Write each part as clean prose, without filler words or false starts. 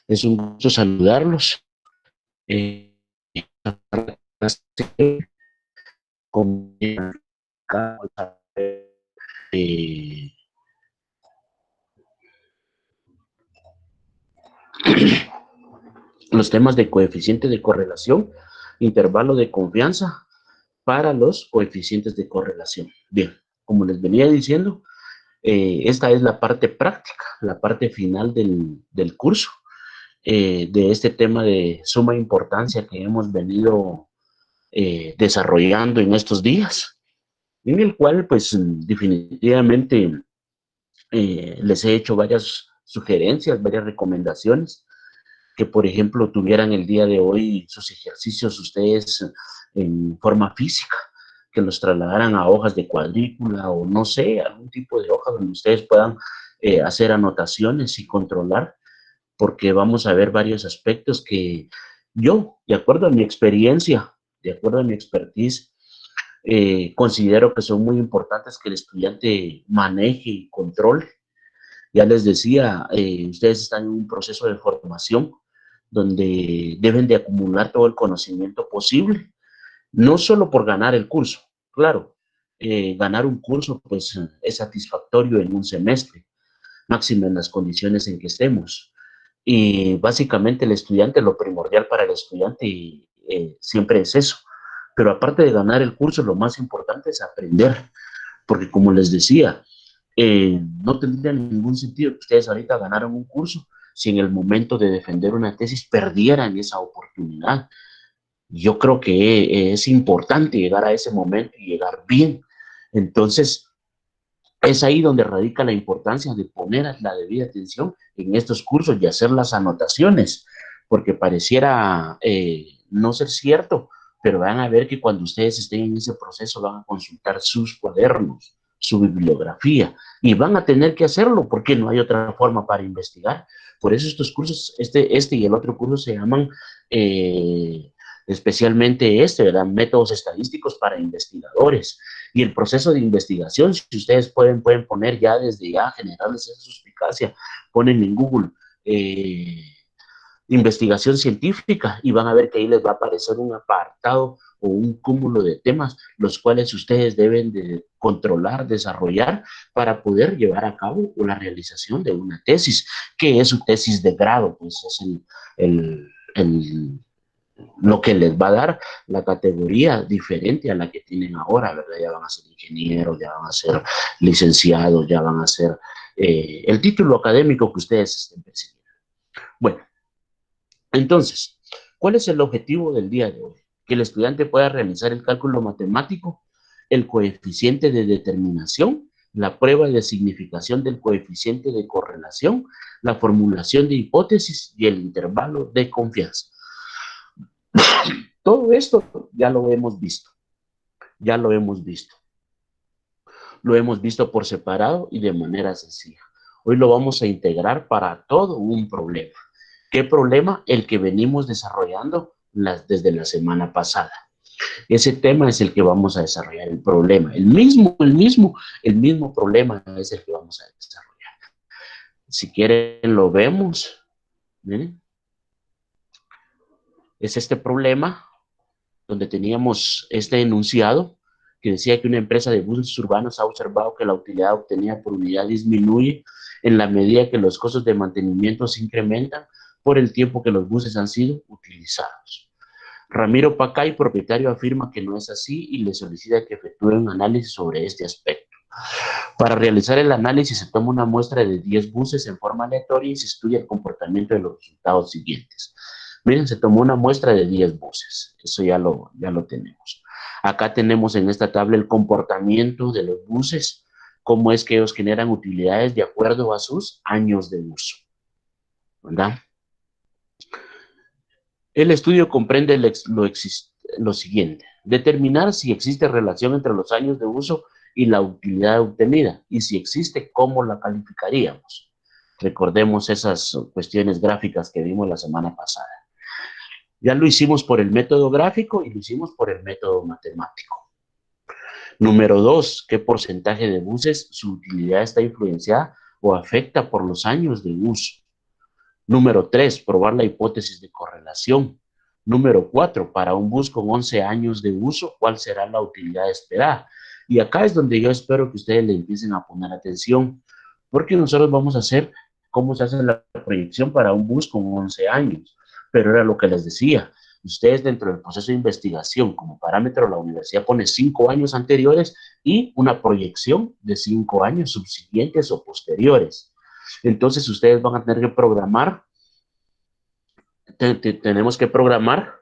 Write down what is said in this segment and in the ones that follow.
Es un gusto saludarlos. Con eh, los temas de coeficiente de correlación, intervalo de confianza para los coeficientes de correlación. Bien, como les venía diciendo, esta es la parte práctica, la parte final del curso, de este tema de suma importancia que hemos venido desarrollando en estos días, en el cual pues definitivamente les he hecho varias sugerencias, varias recomendaciones, que por ejemplo tuvieran el día de hoy sus ejercicios ustedes en forma física, que los trasladaran a hojas de cuadrícula o no sé, algún tipo de hoja donde ustedes puedan hacer anotaciones y controlar, porque vamos a ver varios aspectos que yo, de acuerdo a mi experiencia, de acuerdo a mi expertise, considero que son muy importantes que el estudiante maneje y controle. Ya les decía, ustedes están en un proceso de formación donde deben de acumular todo el conocimiento posible, no solo por ganar el curso, claro, ganar un curso pues es satisfactorio en un semestre, máximo en las condiciones en que estemos. Y básicamente el estudiante, lo primordial para el estudiante siempre es eso. Pero aparte de ganar el curso, lo más importante es aprender, porque como les decía, no tendría ningún sentido que ustedes ahorita ganaran un curso si en el momento de defender una tesis perdieran esa oportunidad. Yo creo que es importante llegar a ese momento y llegar bien. Entonces, es ahí donde radica la importancia de poner la debida atención en estos cursos y hacer las anotaciones, porque pareciera no ser cierto, pero van a ver que cuando ustedes estén en ese proceso van a consultar sus cuadernos, su bibliografía, y van a tener que hacerlo porque no hay otra forma para investigar. Por eso estos cursos, este y el otro curso se llaman especialmente ¿verdad? Métodos estadísticos para investigadores. Y el proceso de investigación, si ustedes pueden poner ya desde ya, generarles esa suspicacia, ponen en Google eh, investigación científica y van a ver que ahí les va a aparecer un apartado o un cúmulo de temas los cuales ustedes deben de controlar, desarrollar para poder llevar a cabo la realización de una tesis, que es su tesis de grado, pues es el lo que les va a dar la categoría diferente a la que tienen ahora, ¿verdad? Ya van a ser ingenieros, ya van a ser licenciados, ya van a ser el título académico que ustedes estén persiguiendo. Bueno, entonces, ¿cuál es el objetivo del día de hoy? Que el estudiante pueda realizar el cálculo matemático, el coeficiente de determinación, la prueba de significación del coeficiente de correlación, la formulación de hipótesis y el intervalo de confianza. Todo esto ya lo hemos visto, ya lo hemos visto. Lo hemos visto por separado y de manera sencilla. Hoy lo vamos a integrar para todo un problema. ¿Qué problema? El que venimos desarrollando desde la semana pasada. Ese tema es el que vamos a desarrollar, el problema. El mismo problema es el que vamos a desarrollar. Si quieren lo vemos. ¿Miren? Es este problema donde teníamos este enunciado que decía que una empresa de buses urbanos ha observado que la utilidad obtenida por unidad disminuye en la medida que los costos de mantenimiento se incrementan por el tiempo que los buses han sido utilizados. Ramiro Pacay, propietario, afirma que no es así y le solicita que efectúe un análisis sobre este aspecto. Para realizar el análisis se toma una muestra de 10 buses en forma aleatoria y se estudia el comportamiento de los resultados siguientes. Miren, se tomó una muestra de 10 buses. Eso ya lo tenemos. Acá tenemos en esta tabla el comportamiento de los buses, cómo es que ellos generan utilidades de acuerdo a sus años de uso, ¿verdad? El estudio comprende lo siguiente: determinar si existe relación entre los años de uso y la utilidad obtenida, y si existe, ¿cómo la calificaríamos? Recordemos esas cuestiones gráficas que vimos la semana pasada. Ya lo hicimos por el método gráfico y lo hicimos por el método matemático. Número 2, ¿qué porcentaje de buses su utilidad está influenciada o afecta por los años de uso? Número 3, probar la hipótesis de correlación. Número 4, para un bus con 11 años de uso, ¿cuál será la utilidad esperada? Y acá es donde yo espero que ustedes le empiecen a poner atención, porque nosotros vamos a hacer cómo se hace la proyección para un bus con 11 años. Pero era lo que les decía, ustedes dentro del proceso de investigación, como parámetro, la universidad pone 5 años anteriores y una proyección de 5 años subsiguientes o posteriores. Entonces ustedes van a tener que programar, tenemos que programar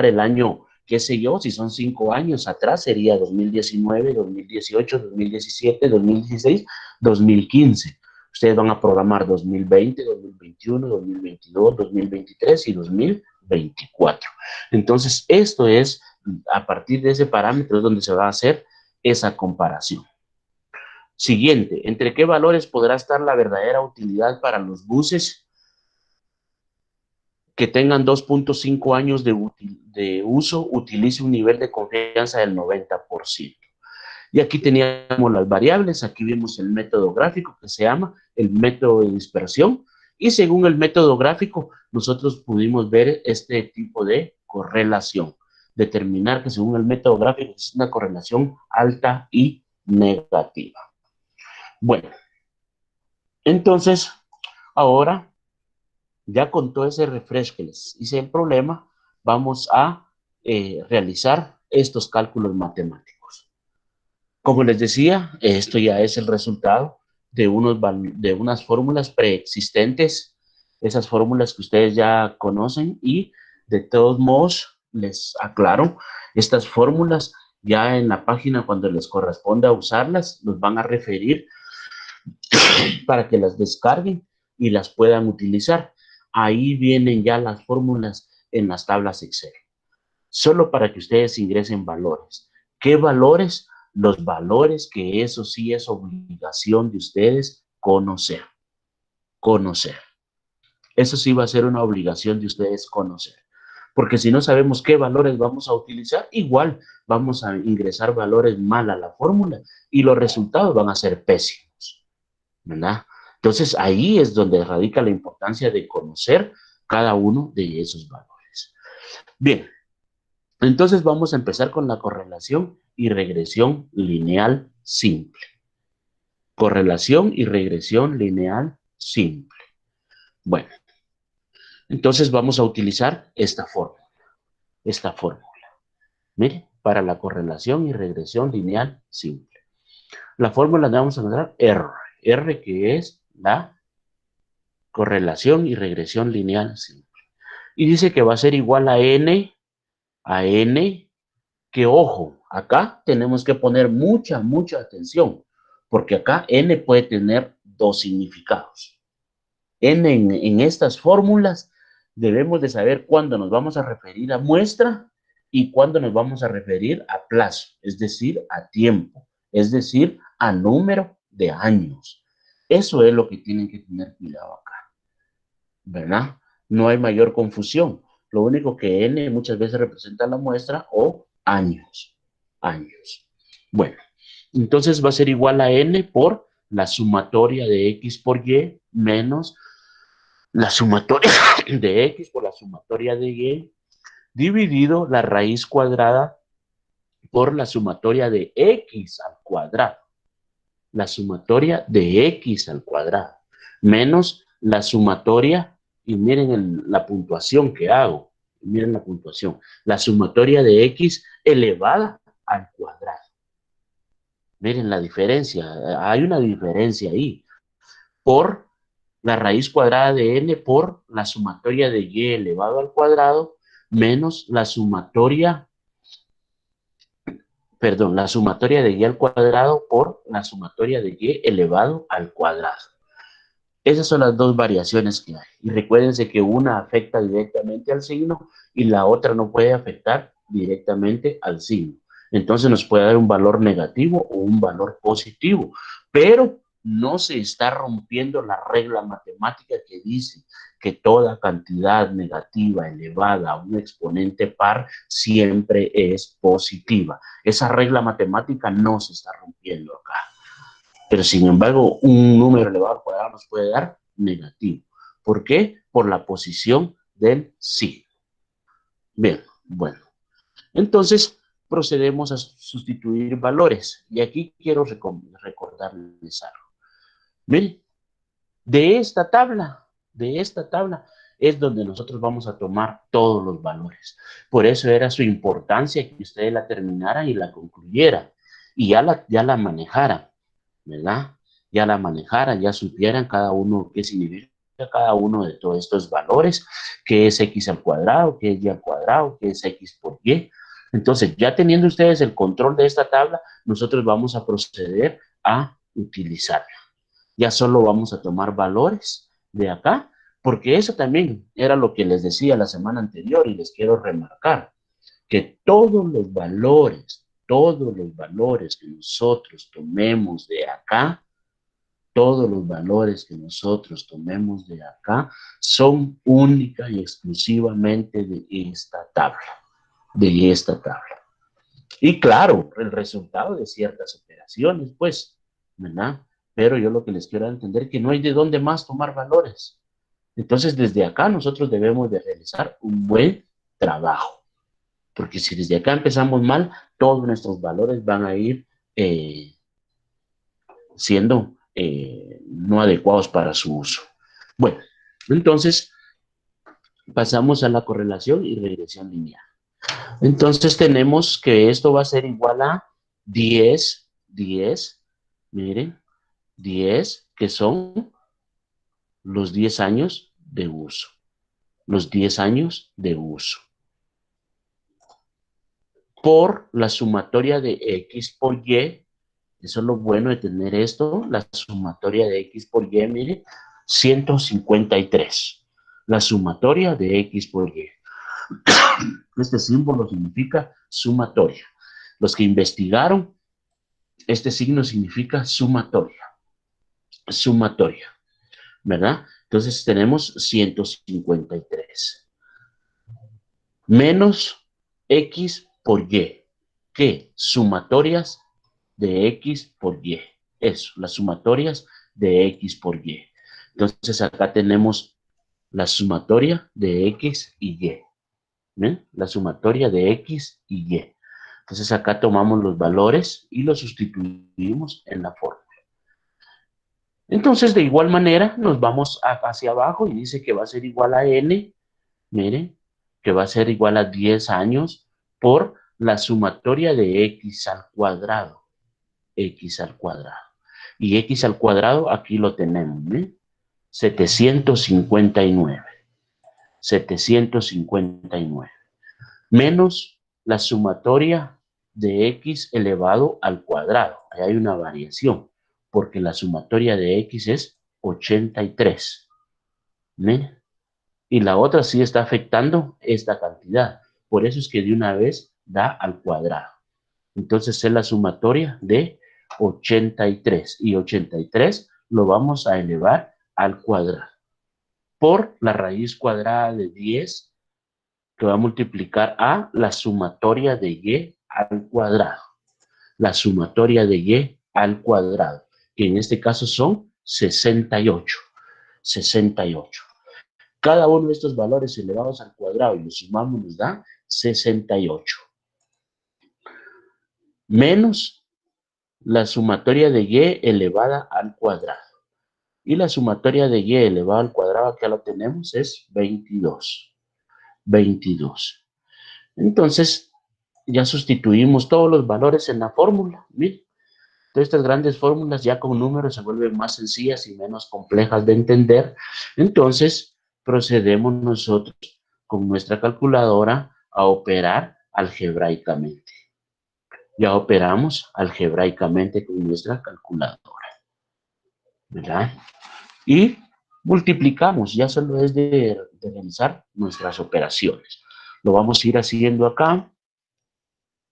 el año, qué sé yo, si son 5 años atrás, sería 2019, 2018, 2017, 2016, 2015. Ustedes van a programar 2020, 2021, 2022, 2023 y 2024. Entonces, esto es, a partir de ese parámetro es donde se va a hacer esa comparación. Siguiente, ¿entre qué valores podrá estar la verdadera utilidad para los buses que tengan 2.5 años de uso? Utilice un nivel de confianza del 90%. Y aquí teníamos las variables, aquí vimos el método gráfico que se llama el método de dispersión, y según el método gráfico nosotros pudimos ver este tipo de correlación, determinar que según el método gráfico es una correlación alta y negativa. Bueno, entonces ahora ya con todo ese refresh que les hice el problema, vamos a realizar estos cálculos matemáticos. Como les decía, esto ya es el resultado de unas fórmulas preexistentes, esas fórmulas que ustedes ya conocen, y de todos modos les aclaro, estas fórmulas ya en la página cuando les corresponda usarlas, nos van a referir para que las descarguen y las puedan utilizar. Ahí vienen ya las fórmulas en las tablas Excel. Solo para que ustedes ingresen valores. ¿Qué valores? Los valores que eso sí es obligación de ustedes conocer. Conocer. Eso sí va a ser una obligación de ustedes conocer. Porque si no sabemos qué valores vamos a utilizar, igual vamos a ingresar valores mal a la fórmula y los resultados van a ser pésimos, ¿verdad? Entonces ahí es donde radica la importancia de conocer cada uno de esos valores. Bien, entonces vamos a empezar con la correlación y regresión lineal simple. Correlación y regresión lineal simple. Bueno, entonces vamos a utilizar esta fórmula. Esta fórmula. Mire, para la correlación y regresión lineal simple. La fórmula la vamos a encontrar R. R que es la correlación y regresión lineal simple. Y dice que va a ser igual a n, que ojo, acá tenemos que poner mucha atención, porque acá n puede tener dos significados. N en estas fórmulas debemos de saber cuándo nos vamos a referir a muestra y cuándo nos vamos a referir a plazo, es decir, a tiempo, es decir, a número de años. Eso es lo que tienen que tener cuidado acá, ¿verdad? No hay mayor confusión. Lo único que n muchas veces representa la muestra o años. Años. Bueno, entonces va a ser igual a n por la sumatoria de x por y menos la sumatoria de x por la sumatoria de y dividido la raíz cuadrada por la sumatoria de x al cuadrado. La sumatoria de x al cuadrado menos la sumatoria, y miren la puntuación que hago, miren la puntuación, la sumatoria de x elevada al cuadrado. Miren la diferencia, hay una diferencia ahí, por la raíz cuadrada de n por la sumatoria de y elevado al cuadrado menos la sumatoria de y al cuadrado por la sumatoria de y elevado al cuadrado. Esas son las dos variaciones que hay. Y recuérdense que una afecta directamente al signo y la otra no puede afectar directamente al signo. Entonces nos puede dar un valor negativo o un valor positivo, pero no se está rompiendo la regla matemática que dice que toda cantidad negativa elevada a un exponente par siempre es positiva. Esa regla matemática no se está rompiendo acá. Pero sin embargo, un número elevado al cuadrado nos puede dar negativo. ¿Por qué? Por la posición del signo. Bien, bueno. Entonces, procedemos a sustituir valores. Y aquí quiero recordarles algo. Miren, de esta tabla es donde nosotros vamos a tomar todos los valores. Por eso era su importancia que ustedes la terminaran y la concluyeran. Y ya la manejaran, ¿verdad? Ya la manejaran, ya supieran cada uno qué significa cada uno de todos estos valores, qué es x al cuadrado, qué es y al cuadrado, qué es x por y. Entonces, ya teniendo ustedes el control de esta tabla, nosotros vamos a proceder a utilizarla. Ya solo vamos a tomar valores de acá, porque eso también era lo que les decía la semana anterior y les quiero remarcar, que todos los valores que nosotros tomemos de acá, todos los valores que nosotros tomemos de acá son única y exclusivamente de esta tabla, de esta tabla. Y claro, el resultado de ciertas operaciones, pues, ¿verdad? Pero yo lo que les quiero entender es que no hay de dónde más tomar valores. Entonces, desde acá nosotros debemos de realizar un buen trabajo. Porque si desde acá empezamos mal, todos nuestros valores van a ir siendo no adecuados para su uso. Bueno, entonces pasamos a la correlación y regresión lineal. Entonces tenemos que esto va a ser igual a 10, miren, 10, que son los 10 años de uso. Los 10 años de uso. Por la sumatoria de x por y. Eso es lo bueno de tener esto. La sumatoria de x por y, miren, 153. La sumatoria de x por y. Este símbolo significa sumatoria. Los que investigaron, este signo significa sumatoria. Sumatoria, ¿verdad? Entonces tenemos 153. Menos x por y. ¿Qué? Sumatorias de x por y. Eso, las sumatorias de x por y. Entonces acá tenemos la sumatoria de x y y. ¿Ven? La sumatoria de x y y. Entonces acá tomamos los valores y los sustituimos en la fórmula. Entonces de igual manera nos vamos hacia abajo y dice que va a ser igual a n, miren, que va a ser igual a 10 años por la sumatoria de x al cuadrado. X al cuadrado. Y x al cuadrado aquí lo tenemos, ¿eh? 759. 759. Menos la sumatoria de x elevado al cuadrado. Ahí hay una variación, porque la sumatoria de x es 83. ¿Eh? Y la otra sí está afectando esta cantidad. Por eso es que de una vez da al cuadrado. Entonces es la sumatoria de 83. Y 83 lo vamos a elevar al cuadrado. Por la raíz cuadrada de 10, que va a multiplicar a la sumatoria de y al cuadrado. La sumatoria de y al cuadrado, que en este caso son 68. 68. Cada uno de estos valores elevados al cuadrado y los sumamos nos da 68. Menos la sumatoria de y elevada al cuadrado. Y la sumatoria de y elevada al cuadrado, acá lo tenemos, es 22. 22. Entonces, ya sustituimos todos los valores en la fórmula. Miren, todas estas grandes fórmulas ya con números se vuelven más sencillas y menos complejas de entender. Entonces, procedemos nosotros con nuestra calculadora a operar algebraicamente. Ya operamos algebraicamente con nuestra calculadora, ¿verdad? Y multiplicamos, ya solo es de realizar nuestras operaciones. Lo vamos a ir haciendo acá.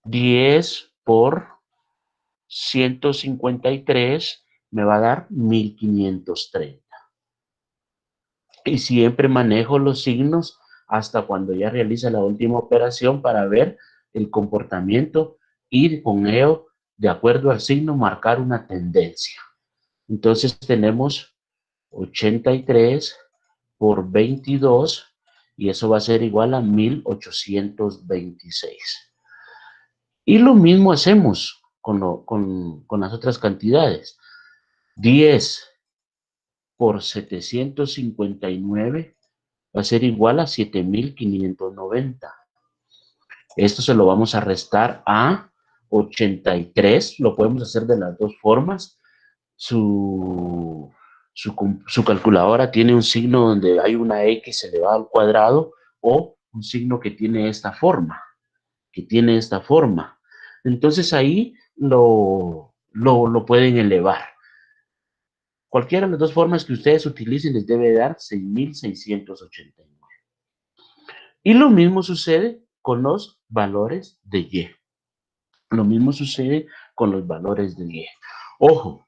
10 por 153 me va a dar 1530. Y siempre manejo los signos hasta cuando ya realiza la última operación para ver el comportamiento y con ello, de acuerdo al signo, marcar una tendencia. Entonces tenemos 83 por 22 y eso va a ser igual a 1826. Y lo mismo hacemos con las otras cantidades. 10 por 759 va a ser igual a 7590. Esto se lo vamos a restar a 83. Lo podemos hacer de las dos formas. Su calculadora tiene un signo donde hay una X elevado al cuadrado o un signo que tiene esta forma. Entonces ahí lo pueden elevar. Cualquiera de las dos formas que ustedes utilicen les debe dar 6,689. Y lo mismo sucede con los valores de Y. Lo mismo sucede con los valores de Y. Ojo,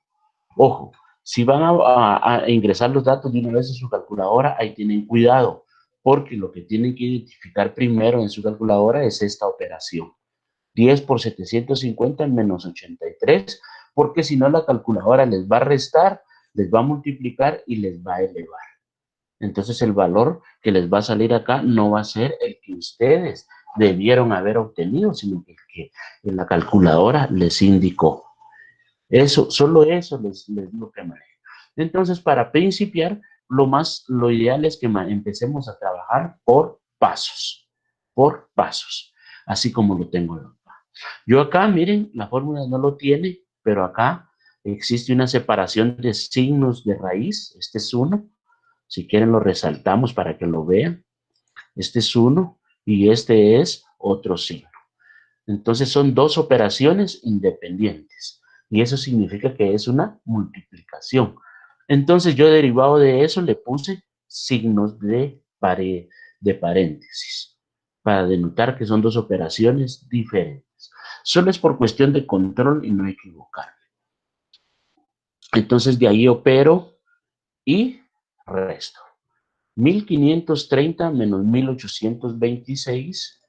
ojo, si van a ingresar los datos de una vez en su calculadora, ahí tienen cuidado, porque lo que tienen que identificar primero en su calculadora es esta operación. 10 por 750 menos 83, porque si no la calculadora les va a restar, les va a multiplicar y les va a elevar. Entonces el valor que les va a salir acá no va a ser el que ustedes debieron haber obtenido, sino que el que en la calculadora les indicó. Eso, solo eso les digo que maneje. Entonces, para principiar, lo ideal es que empecemos a trabajar por pasos, así como lo tengo yo. Yo acá, miren, la fórmula no lo tiene, pero acá existe una separación de signos de raíz. Este es uno. Si quieren lo resaltamos para que lo vean. Este es uno y este es otro signo. Entonces son dos operaciones independientes y eso significa que es una multiplicación. Entonces yo derivado de eso le puse signos de paréntesis para denotar que son dos operaciones diferentes. Solo es por cuestión de control y no equivocarme. Entonces de ahí opero y resto. 1530 menos 1826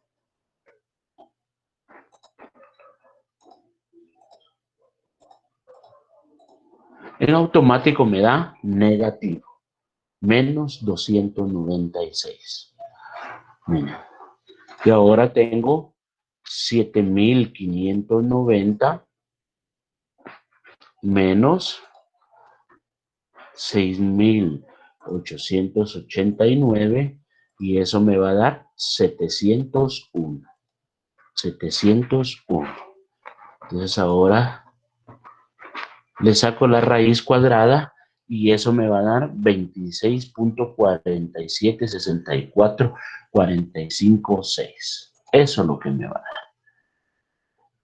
en automático me da negativo, menos 296. Mira, y ahora tengo 7590 menos 6889 y eso me va a dar 701. 701. Entonces ahora le saco la raíz cuadrada y eso me va a dar 26.476445.6. Eso es lo que me va a dar.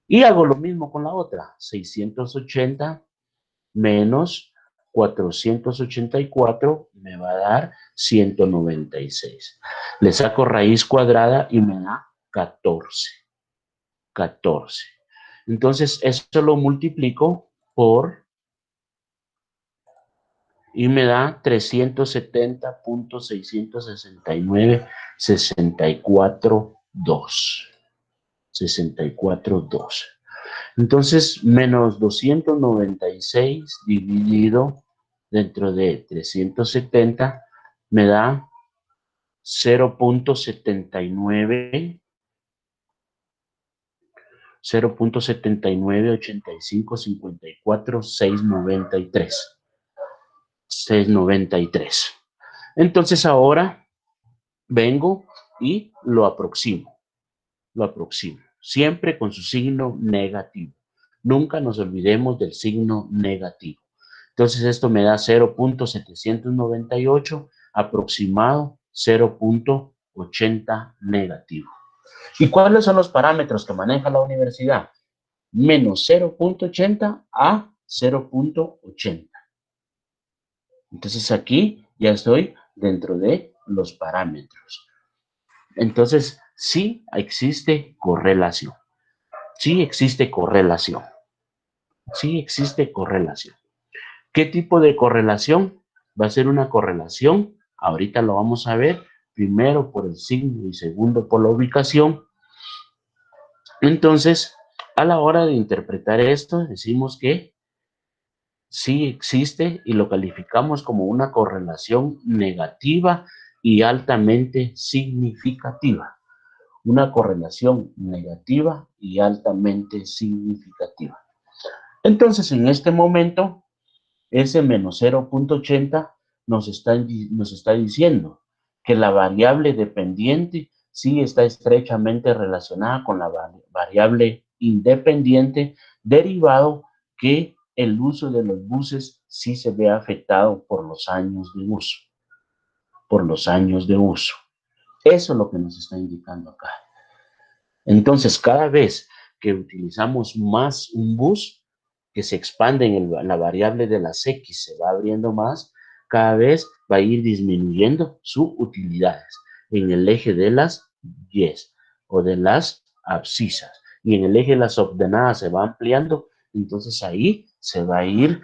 Y hago lo mismo con la otra. 680 menos 484 me va a dar 196. Le saco raíz cuadrada y me da 14. 14. Entonces, esto lo multiplico por y me da 370.669.64.2. 64.2. Entonces, menos 296 dividido dentro de 370 me da 0.79 0.798554 693. Entonces ahora vengo y lo aproximo, siempre con su signo negativo. Nunca nos olvidemos del signo negativo. Entonces esto me da 0.798 aproximado 0.80 negativo. ¿Y cuáles son los parámetros que maneja la universidad? Menos 0.80 a 0.80. Entonces aquí ya estoy dentro de los parámetros. Entonces sí existe correlación. Sí existe correlación. Sí existe correlación. ¿Qué tipo de correlación? Va a ser una correlación, ahorita lo vamos a ver, primero por el signo y segundo por la ubicación. Entonces, a la hora de interpretar esto, decimos que sí existe y lo calificamos como una correlación negativa y altamente significativa. Una correlación negativa y altamente significativa. Entonces, en este momento, ese menos 0.80 nos está diciendo que la variable dependiente sí está estrechamente relacionada con la variable independiente, derivado que el uso de los buses sí se ve afectado por los años de uso, por los años de uso. Eso es lo que nos está indicando acá. Entonces, cada vez que utilizamos más un bus, que se expande en la variable de las X, se va abriendo más, cada vez va a ir disminuyendo sus utilidades en el eje de las Y o de las abscisas. Y en el eje de las ordenadas se va ampliando, entonces ahí se va a ir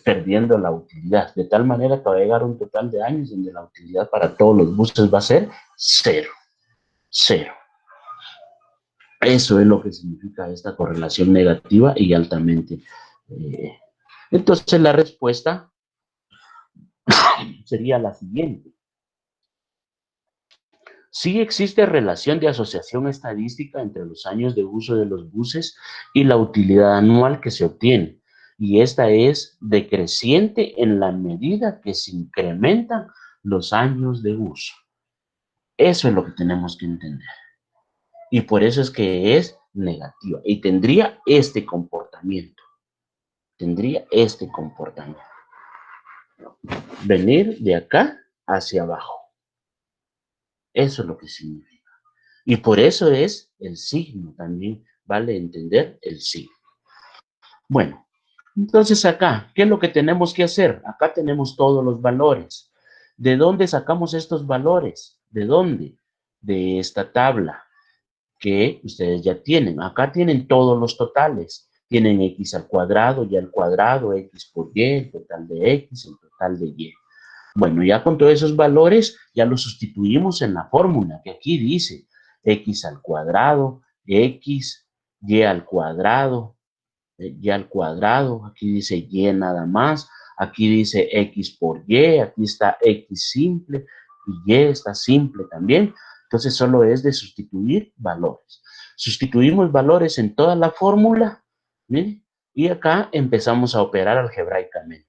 perdiendo la utilidad, de tal manera que va a llegar un total de años donde la utilidad para todos los buses va a ser cero, cero. Eso es lo que significa esta correlación negativa y altamente. Entonces la respuesta sería la siguiente. Sí existe relación de asociación estadística entre los años de uso de los buses y la utilidad anual que se obtiene, y esta es decreciente en la medida que se incrementan los años de uso. Eso es lo que tenemos que entender. Y por eso es que es negativa y tendría este comportamiento. Tendría este comportamiento. Venir de acá hacia abajo. Eso es lo que significa. Y por eso es el signo también. Vale entender el signo. Bueno, entonces acá, ¿qué es lo que tenemos que hacer? Acá tenemos todos los valores. ¿De dónde sacamos estos valores? ¿De dónde? De esta tabla que ustedes ya tienen. Acá tienen todos los totales. Tienen x al cuadrado, y al cuadrado, x por y, el total de x, el total de y. Bueno, ya con todos esos valores, ya los sustituimos en la fórmula, que aquí dice x al cuadrado, x, y al cuadrado, aquí dice y nada más, aquí dice x por y, aquí está x simple, y y está simple también. Entonces solo es de sustituir valores. Sustituimos valores en toda la fórmula, ¿sí? Y acá empezamos a operar algebraicamente.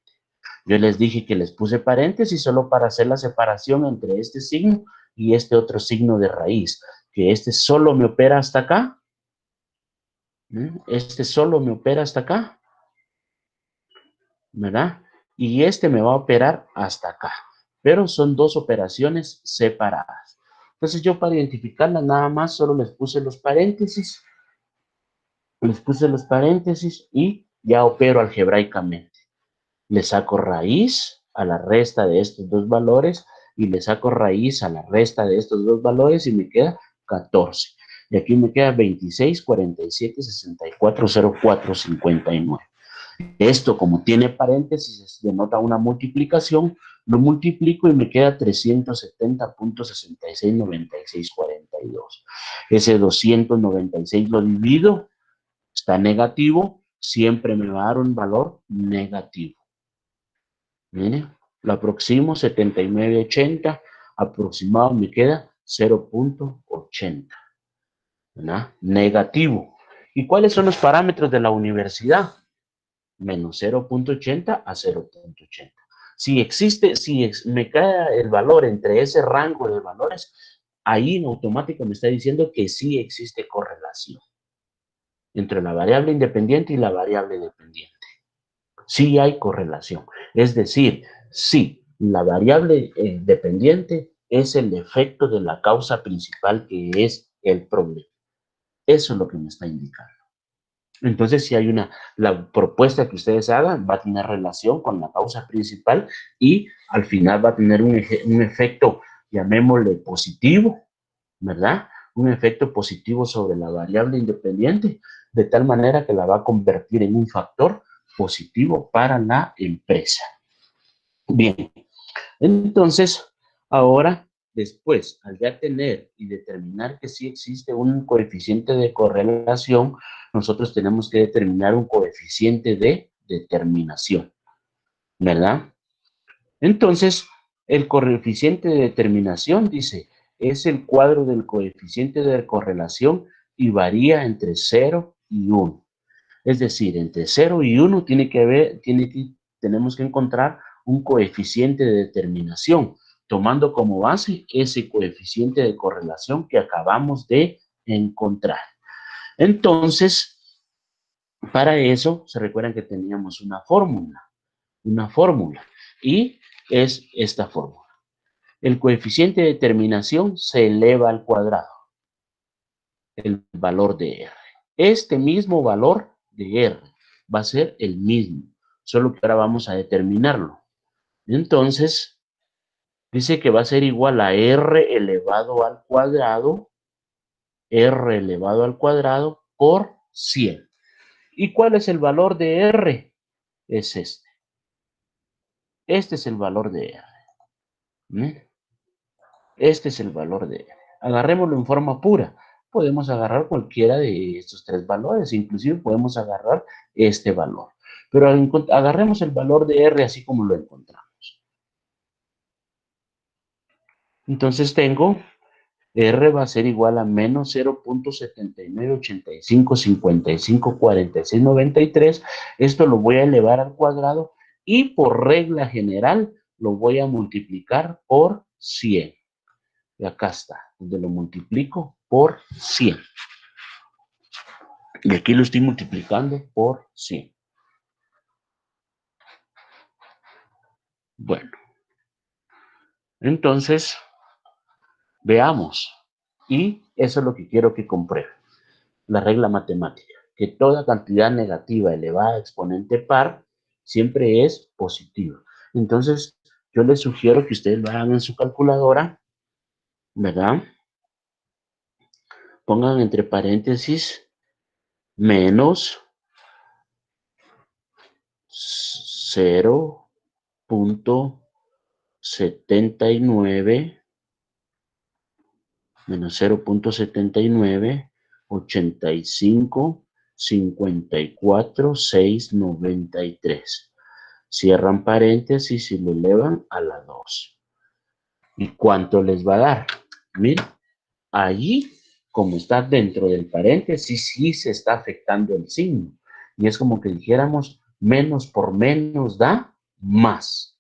Yo les dije que les puse paréntesis solo para hacer la separación entre este signo y este otro signo de raíz, que este solo me opera hasta acá, este solo me opera hasta acá, ¿verdad? Y este me va a operar hasta acá, pero son dos operaciones separadas. Entonces yo para identificarlas nada más solo les puse los paréntesis y ya opero algebraicamente. Le saco raíz a la resta de estos dos valores y le saco raíz a la resta de estos dos valores y me queda 14. Y aquí me queda 26, 47, 64, 04, 59. Esto, como tiene paréntesis, denota una multiplicación, lo multiplico y me queda 370.669642. Ese 296 lo divido, está negativo, siempre me va a dar un valor negativo. Mire, lo aproximo 7980, aproximado me queda 0.80, ¿verdad? Negativo. ¿Y cuáles son los parámetros de la universidad? Menos 0.80 a 0.80. Si existe, me cae el valor entre ese rango de valores, ahí en automático me está diciendo que sí existe correlación entre la variable independiente y la variable dependiente. Sí hay correlación. Es decir, sí, la variable dependiente es el efecto de la causa principal que es el problema. Eso es lo que me está indicando. Entonces, si hay la propuesta que ustedes hagan va a tener relación con la causa principal y al final va a tener un efecto, llamémosle positivo, ¿verdad? Un efecto positivo sobre la variable independiente, de tal manera que la va a convertir en un factor positivo para la empresa. Bien, entonces, ahora, después, al ya tener y determinar que sí existe un coeficiente de correlación, nosotros tenemos que determinar un coeficiente de determinación, ¿verdad? Entonces, el coeficiente de determinación, dice, es el cuadro del coeficiente de correlación y varía entre 0 y 1. Es decir, entre 0 y 1 tenemos que encontrar un coeficiente de determinación, tomando como base ese coeficiente de correlación que acabamos de encontrar. Entonces, para eso, se recuerdan que teníamos una fórmula, y es esta fórmula. El coeficiente de determinación se eleva al cuadrado, el valor de R. Este mismo valor de R va a ser el mismo, solo que ahora vamos a determinarlo. Entonces, dice que va a ser igual a R elevado al cuadrado por 100. ¿Y cuál es el valor de R? Es este. Este es el valor de R. Este es el valor de R. Agarrémoslo en forma pura. Podemos agarrar cualquiera de estos tres valores. Inclusive podemos agarrar este valor. Pero agarremos el valor de R así como lo encontramos. Entonces tengo R va a ser igual a menos 0.7985554693. Esto lo voy a elevar al cuadrado y por regla general lo voy a multiplicar por 100. Y acá está, donde lo multiplico por 100. Y aquí lo estoy multiplicando por 100. Bueno, entonces, veamos. Y eso es lo que quiero que compruebe. La regla matemática, que toda cantidad negativa elevada a exponente par siempre es positiva. Entonces, yo les sugiero que ustedes lo hagan en su calculadora, ¿verdad? Pongan entre paréntesis menos 0.79 menos 0.79 85 54 6 93. Cierran paréntesis y lo elevan a la 2. ¿Y cuánto les va a dar? Miren, allí, como está dentro del paréntesis, sí se está afectando el signo. Y es como que dijéramos, menos por menos da más.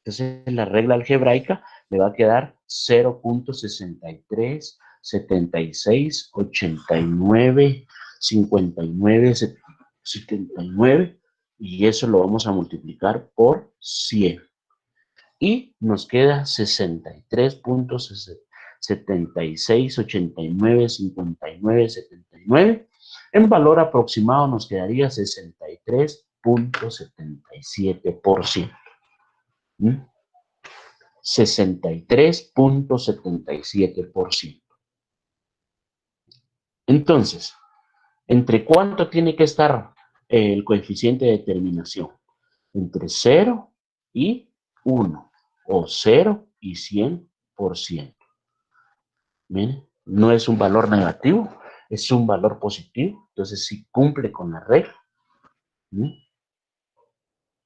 Entonces, la regla algebraica le va a quedar 0.63, 76, 89, 59, 79, y eso lo vamos a multiplicar por 100. Y nos queda 63.76, 89, 59, 79. En valor aproximado nos quedaría 63.77%. 63.77%. Entonces, ¿entre cuánto tiene que estar el coeficiente de determinación? Entre 0 y 1, o 0 y 100%. Miren, no es un valor negativo, es un valor positivo. Entonces, sí cumple con la regla.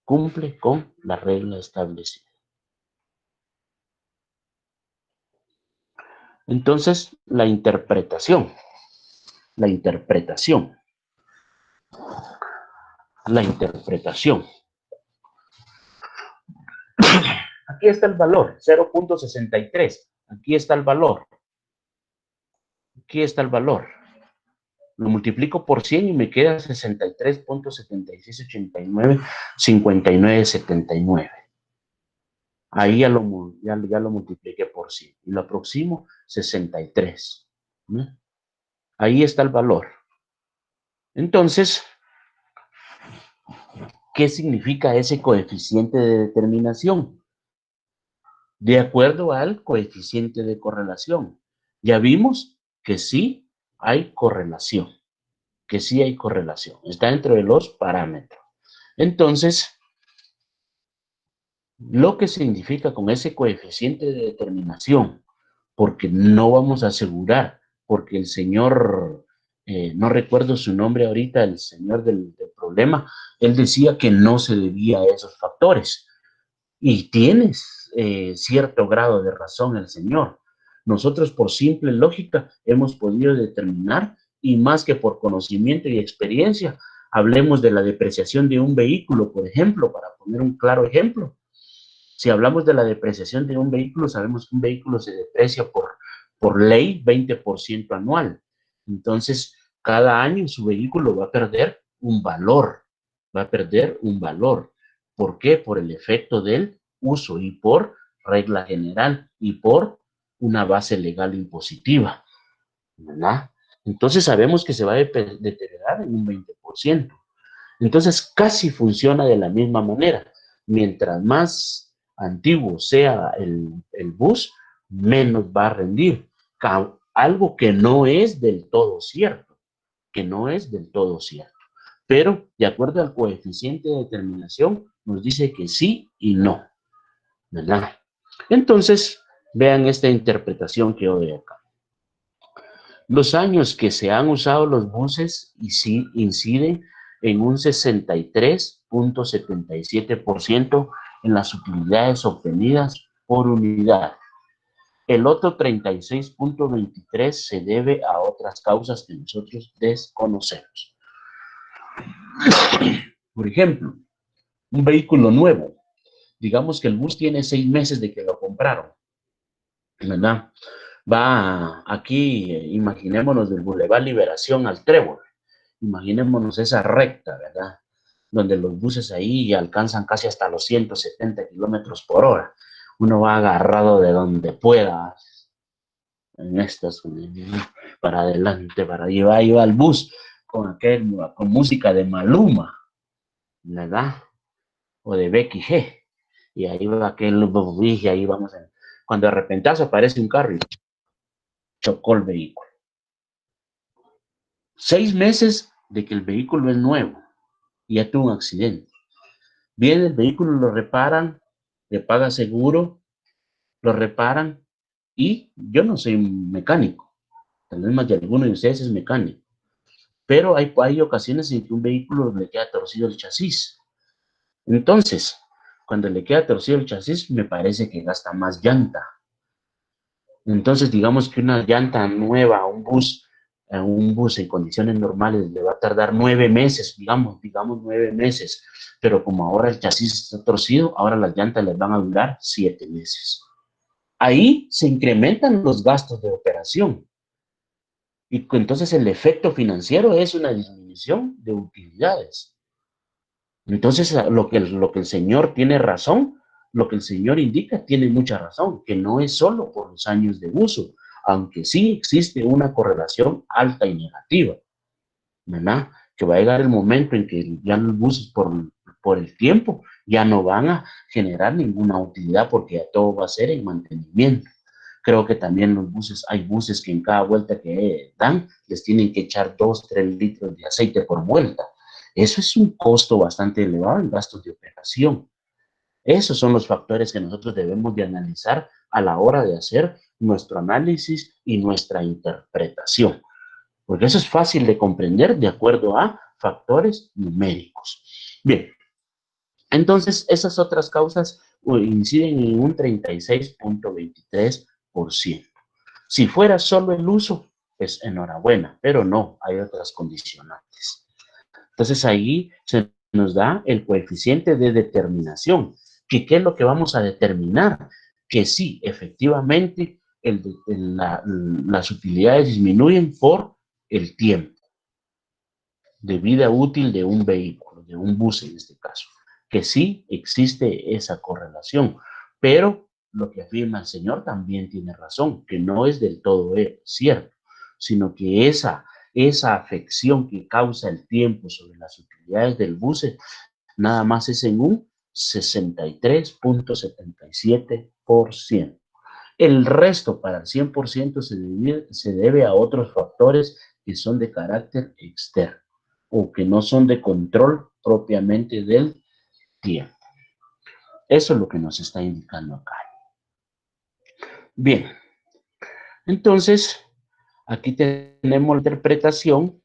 Cumple con la regla establecida. Entonces, la interpretación. Aquí está el valor, 0.63. Aquí está el valor. Lo multiplico por 100 y me queda 63.76895979. Ahí ya lo multipliqué por 100 y lo aproximo 63. Ahí está el valor. Entonces, ¿qué significa ese coeficiente de determinación? De acuerdo al coeficiente de correlación. Ya vimos que sí hay correlación. Está dentro de los parámetros. Entonces, lo que significa con ese coeficiente de determinación, porque no vamos a asegurar, porque el señor no recuerdo su nombre ahorita, el señor del problema, él decía que no se debía a esos factores. Y tienes cierto grado de razón el señor. Nosotros por simple lógica hemos podido determinar, y más que por conocimiento y experiencia, hablemos de la depreciación de un vehículo, por ejemplo, para poner un claro ejemplo. Si hablamos de la depreciación de un vehículo, sabemos que un vehículo se deprecia por ley 20% anual. Entonces, cada año su vehículo va a perder un valor, va a perder un valor. ¿Por qué? Por el efecto del uso y por regla general y por una base legal impositiva, ¿verdad? Entonces sabemos que se va a deteriorar en un 20%. Entonces casi funciona de la misma manera. Mientras más antiguo sea el bus, menos va a rendir. Algo que no es del todo cierto, que no es del todo cierto. Pero de acuerdo al coeficiente de determinación, nos dice que sí y no, ¿verdad? Entonces, vean esta interpretación que doy acá. Los años que se han usado los buses y sí inciden en un 63.77% en las utilidades obtenidas por unidad. El otro 36.23% se debe a otras causas que nosotros desconocemos. Por ejemplo, un vehículo nuevo. Digamos que el bus tiene 6 meses de que lo compraron, ¿verdad? Va aquí, imaginémonos del Boulevard Liberación al Trébol. Imaginémonos esa recta, ¿verdad? Donde los buses ahí alcanzan casi hasta los 170 kilómetros por hora. Uno va agarrado de donde pueda, en estas, para adelante, para allá, ahí va el bus con música de Maluma, ¿verdad? O de Becky G. Y ahí va aquel, y ahí vamos. Cuando de repentazo aparece un carro y chocó el vehículo. 6 meses de que el vehículo es nuevo y ya tuvo un accidente. Viene el vehículo, lo reparan, le paga seguro, lo reparan y yo no soy un mecánico, tal vez más de alguno de ustedes es mecánico, pero hay ocasiones en que un vehículo le queda torcido el chasis. Entonces, cuando le queda torcido el chasis, me parece que gasta más llanta. Entonces, digamos que una llanta nueva a un bus en condiciones normales le va a tardar 9 meses, digamos 9 meses, pero como ahora el chasis está torcido, ahora las llantas les van a durar 7 meses. Ahí se incrementan los gastos de operación y entonces el efecto financiero es una disminución de utilidades. Entonces, lo que el señor tiene razón, lo que el señor indica tiene mucha razón, que no es solo por los años de uso, aunque sí existe una correlación alta y negativa, ¿verdad? Que va a llegar el momento en que ya los buses por el tiempo ya no van a generar ninguna utilidad porque ya todo va a ser en mantenimiento. Creo que también los buses, hay buses que en cada vuelta que dan les tienen que echar 2, 3 litros de aceite por vuelta. Eso es un costo bastante elevado en gastos de operación. Esos son los factores que nosotros debemos de analizar a la hora de hacer nuestro análisis y nuestra interpretación, porque eso es fácil de comprender de acuerdo a factores numéricos. Bien, entonces esas otras causas inciden en un 36.23%. Si fuera solo el uso, pues enhorabuena, pero no, hay otras condicionantes. Entonces ahí se nos da el coeficiente de determinación. ¿Qué es lo que vamos a determinar? Que sí, efectivamente, las utilidades disminuyen por el tiempo de vida útil de un vehículo, de un bus en este caso. Que sí existe esa correlación, pero lo que afirma el señor también tiene razón, que no es del todo cierto, sino que esa afección que causa el tiempo sobre las utilidades del bus nada más es en un 63.77%. El resto, para el 100%, se debe a otros factores que son de carácter externo o que no son de control propiamente del tiempo. Eso es lo que nos está indicando acá. Bien, entonces aquí tenemos la interpretación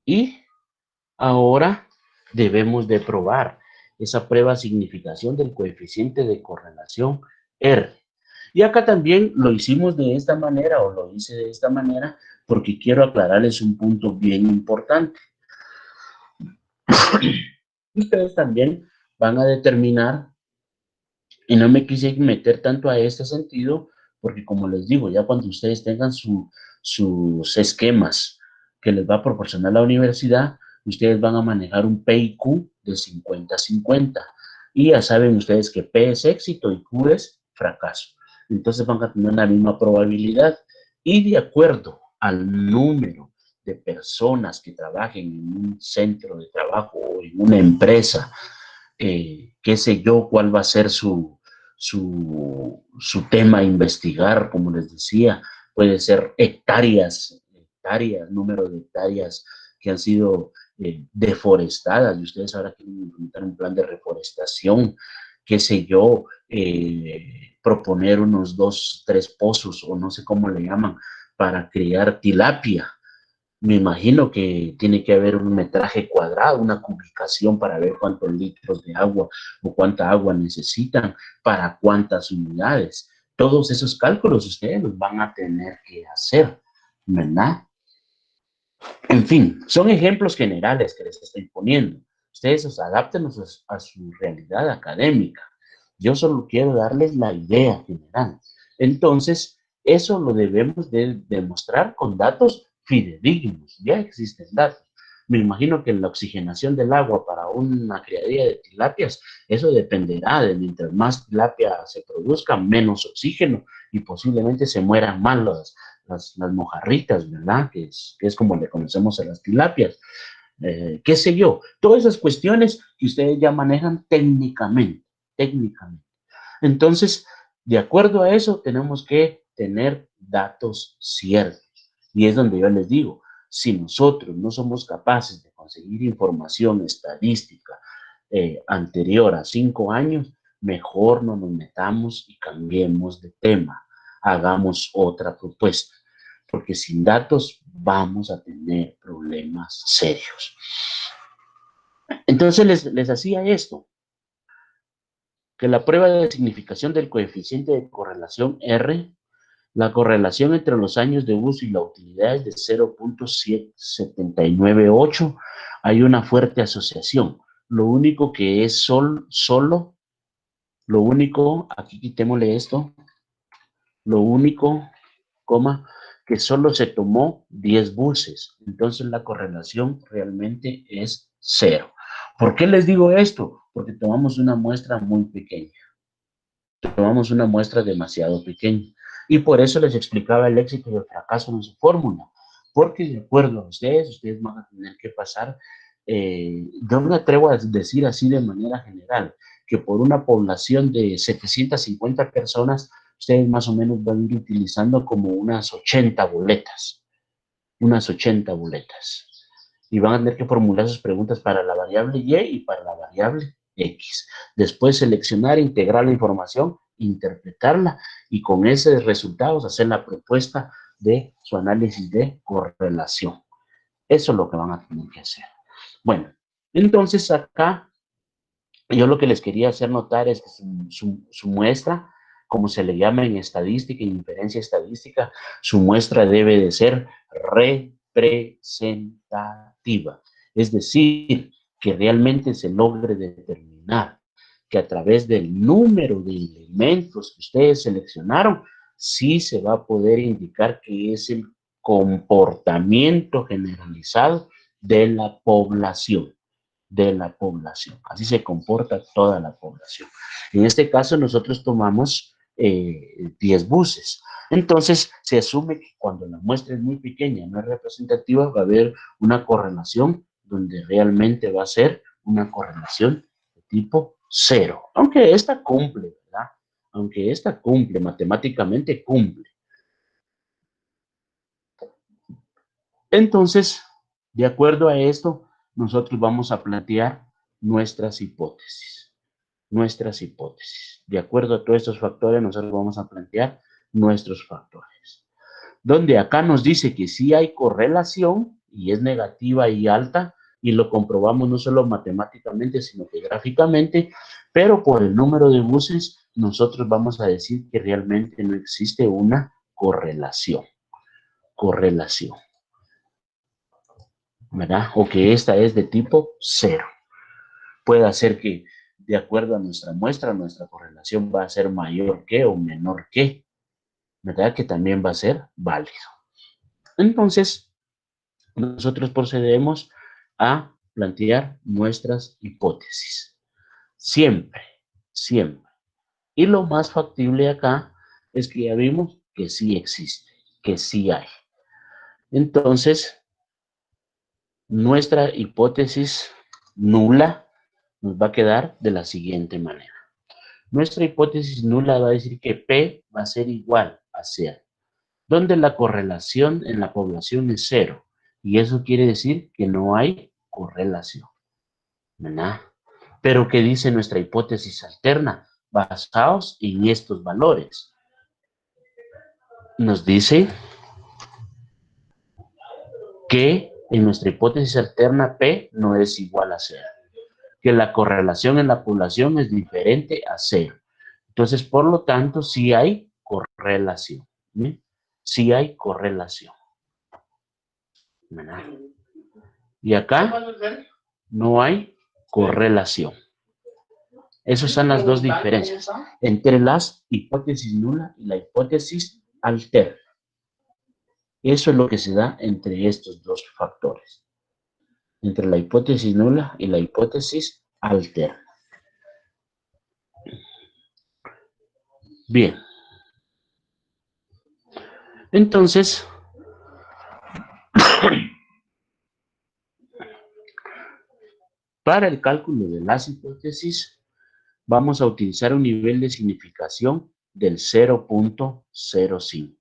Y ahora debemos de probar esa prueba de significación del coeficiente de correlación R. Y acá también lo hicimos de esta manera, o lo hice de esta manera, porque quiero aclararles un punto bien importante. Ustedes también van a determinar, y no me quise meter tanto a este sentido, porque como les digo, ya cuando ustedes tengan sus esquemas que les va a proporcionar la universidad, ustedes van a manejar un P y Q de 50-50. Y ya saben ustedes que P es éxito y Q es fracaso. Entonces van a tener la misma probabilidad. Y de acuerdo al número de personas que trabajen en un centro de trabajo o en una empresa, qué sé yo, cuál va a ser su tema a investigar, como les decía, puede ser hectáreas, número de hectáreas que han sido deforestadas, y ustedes ahora quieren implementar un plan de reforestación, qué sé yo, proponer unos 2, 3 pozos, o no sé cómo le llaman, para criar tilapia. Me imagino que tiene que haber un metraje cuadrado, una cubicación para ver cuántos litros de agua o cuánta agua necesitan para cuántas unidades. Todos esos cálculos ustedes los van a tener que hacer, ¿verdad? En fin, son ejemplos generales que les estoy poniendo. Ustedes los adapten a su realidad académica. Yo solo quiero darles la idea general. Entonces, eso lo debemos de demostrar con datos fidedignos. Ya existen datos. Me imagino que la oxigenación del agua para una criadilla de tilapias, eso dependerá de mientras más tilapia se produzca, menos oxígeno y posiblemente se mueran más las mojarritas, ¿verdad? Que es como le conocemos a las tilapias. Qué sé yo, todas esas cuestiones que ustedes ya manejan técnicamente. Entonces, de acuerdo a eso, tenemos que tener datos ciertos. Y es donde yo les digo, si nosotros no somos capaces de conseguir información estadística anterior a 5 años, mejor no nos metamos y cambiemos de tema. Hagamos otra propuesta, porque sin datos vamos a tener problemas serios. Entonces les hacía esto, que la prueba de significación del coeficiente de correlación R, la correlación entre los años de uso y la utilidad es de 0.798. Hay una fuerte asociación. Lo único que es solo, lo único, aquí quitémosle esto, lo único, coma, que solo se tomó 10 buses. Entonces la correlación realmente es 0. ¿Por qué les digo esto? Porque tomamos una muestra muy pequeña. Tomamos una muestra demasiado pequeña. Y por eso les explicaba el éxito y el fracaso en su fórmula. Porque de acuerdo a ustedes van a tener que pasar, yo me atrevo a decir así de manera general, que por una población de 750 personas, ustedes más o menos van a ir utilizando como unas 80 boletas. Unas 80 boletas. Y van a tener que formular sus preguntas para la variable Y y para la variable X. Después seleccionar, integrar la información, interpretarla y con esos resultados hacer la propuesta de su análisis de correlación. Eso es lo que van a tener que hacer. Bueno, entonces acá yo lo que les quería hacer notar es que su muestra, como se le llama en estadística, en inferencia estadística, su muestra debe de ser representativa. Es decir, que realmente se logre determinar que a través del número de elementos que ustedes seleccionaron, sí se va a poder indicar que es el comportamiento generalizado de la población. Así se comporta toda la población. En este caso, nosotros tomamos 10 buses. Entonces, se asume que cuando la muestra es muy pequeña, no es representativa, va a haber una correlación donde realmente va a ser una correlación de tipo 0. Aunque esta cumple, ¿verdad? Aunque esta cumple, matemáticamente cumple. Entonces, de acuerdo a esto, nosotros vamos a plantear nuestras hipótesis. De acuerdo a todos estos factores, nosotros vamos a plantear nuestros factores. Donde acá nos dice que sí hay correlación, y es negativa y alta, y lo comprobamos no solo matemáticamente, sino que gráficamente, pero por el número de buses, nosotros vamos a decir que realmente no existe una correlación, ¿verdad? O que esta es de tipo 0. Puede ser que, de acuerdo a nuestra muestra, nuestra correlación va a ser mayor que o menor que, ¿verdad? Que también va a ser válido. Entonces, nosotros procedemos a plantear nuestras hipótesis. Siempre, siempre. Y lo más factible acá es que ya vimos que sí existe, que sí hay. Entonces, nuestra hipótesis nula nos va a quedar de la siguiente manera. Nuestra hipótesis nula va a decir que P va a ser igual a 0, donde la correlación en la población es 0. Y eso quiere decir que no hay correlación, ¿verdad? Pero ¿qué dice nuestra hipótesis alterna? Basados en estos valores. Nos dice que en nuestra hipótesis alterna P no es igual a 0. Que la correlación en la población es diferente a 0. Entonces, por lo tanto, sí hay correlación. ¿Sí? Sí hay correlación. ¿Verdad? Y acá no hay correlación. Esas son las dos diferencias entre las hipótesis nula y la hipótesis alterna. Eso es lo que se da entre estos dos factores. Entre la hipótesis nula y la hipótesis alterna. Bien. Entonces, para el cálculo de las hipótesis, vamos a utilizar un nivel de significación del 0.05.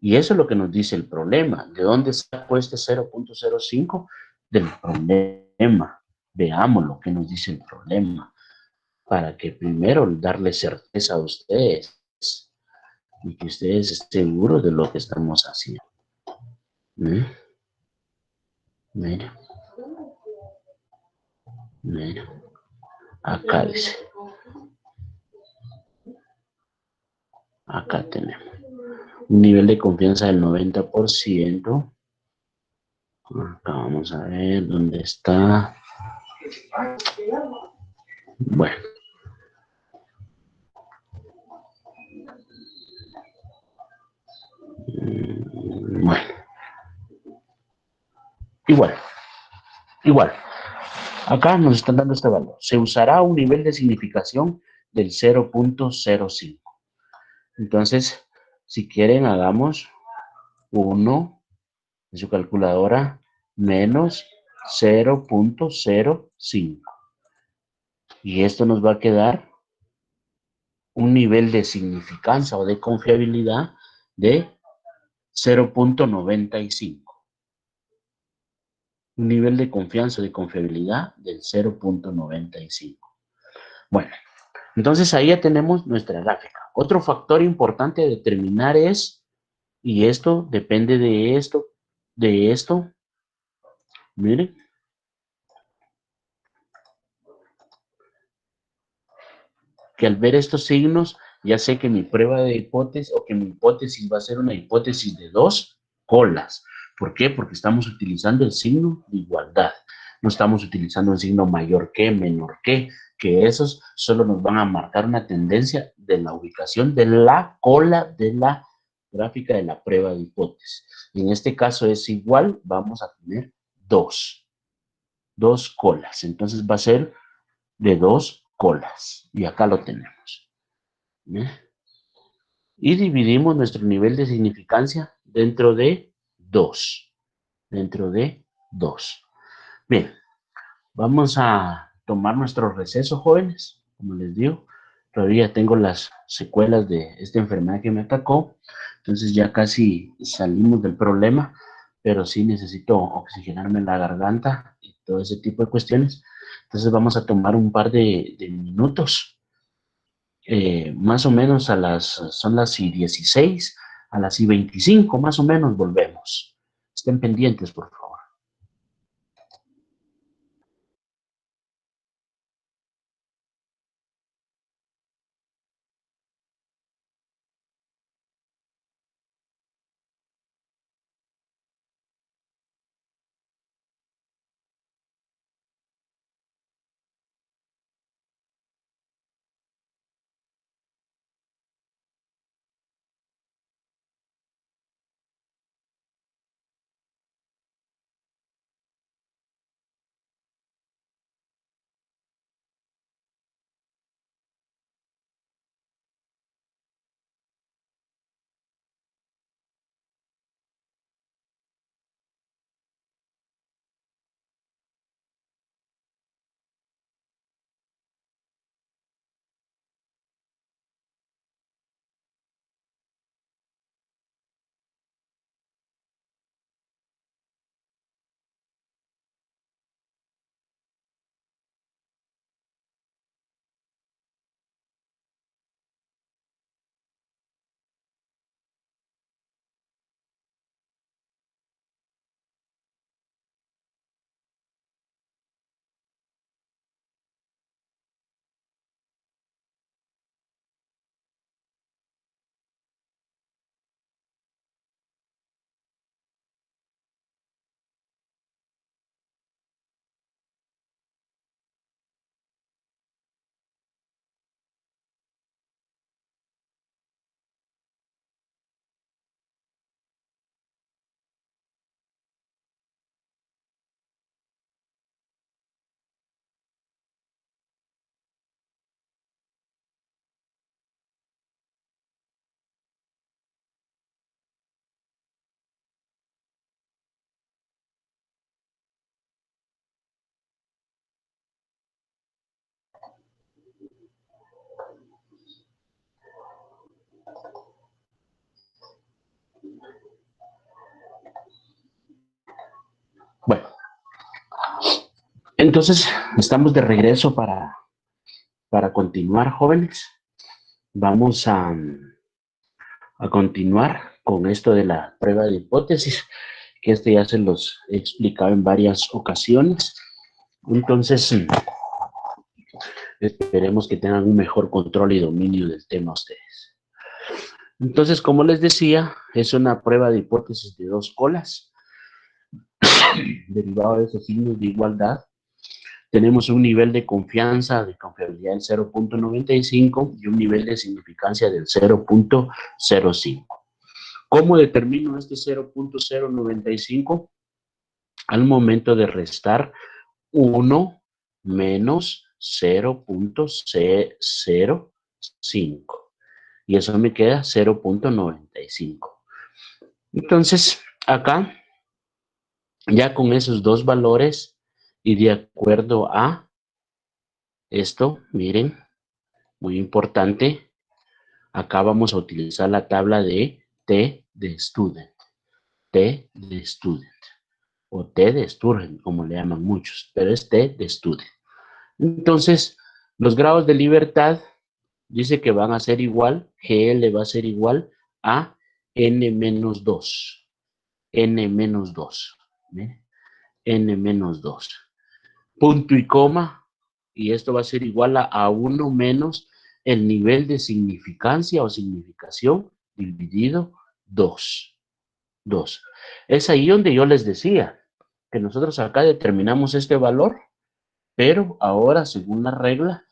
Y eso es lo que nos dice el problema. ¿De dónde sacó este 0.05? Del problema. Veamos lo que nos dice el problema. Para que primero darle certeza a ustedes y que ustedes estén seguros de lo que estamos haciendo. Mira. Mira. Acá dice. Acá tenemos un nivel de confianza del 90%. Acá vamos a ver dónde está. Bueno. Bueno. Igual. Acá nos están dando este valor. Se usará un nivel de significación del 0.05. Entonces, si quieren, hagamos 1 en su calculadora menos 0.05. Y esto nos va a quedar un nivel de significancia o de confiabilidad de 0.95. Un nivel de confianza o de confiabilidad del 0.95. Bueno, entonces ahí ya tenemos nuestra gráfica. Otro factor importante a determinar es, y esto depende de esto, miren. Que al ver estos signos, ya sé que mi prueba de hipótesis o que mi hipótesis va a ser una hipótesis de 2 colas. ¿Por qué? Porque estamos utilizando el signo de igualdad. No estamos utilizando un signo mayor que, menor que esos solo nos van a marcar una tendencia de la ubicación de la cola de la gráfica de la prueba de hipótesis. En este caso es igual, vamos a tener 2 colas. Entonces va a ser de 2 colas. Y acá lo tenemos. ¿Eh? Y dividimos nuestro nivel de significancia dentro de 2. Dentro de 2. Bien, vamos a tomar nuestro receso, jóvenes. Como les digo, todavía tengo las secuelas de esta enfermedad que me atacó. Entonces ya casi salimos del problema, pero sí necesito oxigenarme la garganta y todo ese tipo de cuestiones. Entonces vamos a tomar un par de minutos. Más o menos son las y16, a las y25 más o menos volvemos. Estén pendientes, por favor. Entonces, estamos de regreso para continuar, jóvenes. Vamos a continuar con esto de la prueba de hipótesis, que ya se los he explicado en varias ocasiones. Entonces, esperemos que tengan un mejor control y dominio del tema ustedes. Entonces, como les decía, es una prueba de hipótesis de dos colas, derivado de esos signos de igualdad. Tenemos un nivel de confianza, de confiabilidad del 0.95 y un nivel de significancia del 0.05. ¿Cómo determino este 0.095? Al momento de restar 1 menos 0.05. Y eso me queda 0.95. Entonces, acá, ya con esos dos valores y de acuerdo a esto, miren, muy importante, acá vamos a utilizar la tabla de T de student. T de student. O T de Sturgeon, como le llaman muchos, pero es T de student. Entonces, los grados de libertad dice que van a ser igual, GL va a ser igual a N menos 2. N menos 2. ¿Ve? N menos 2. Punto y coma, y esto va a ser igual a 1 menos el nivel de significancia o significación dividido 2. 2. Es ahí donde yo les decía que nosotros acá determinamos este valor, pero ahora, según la regla,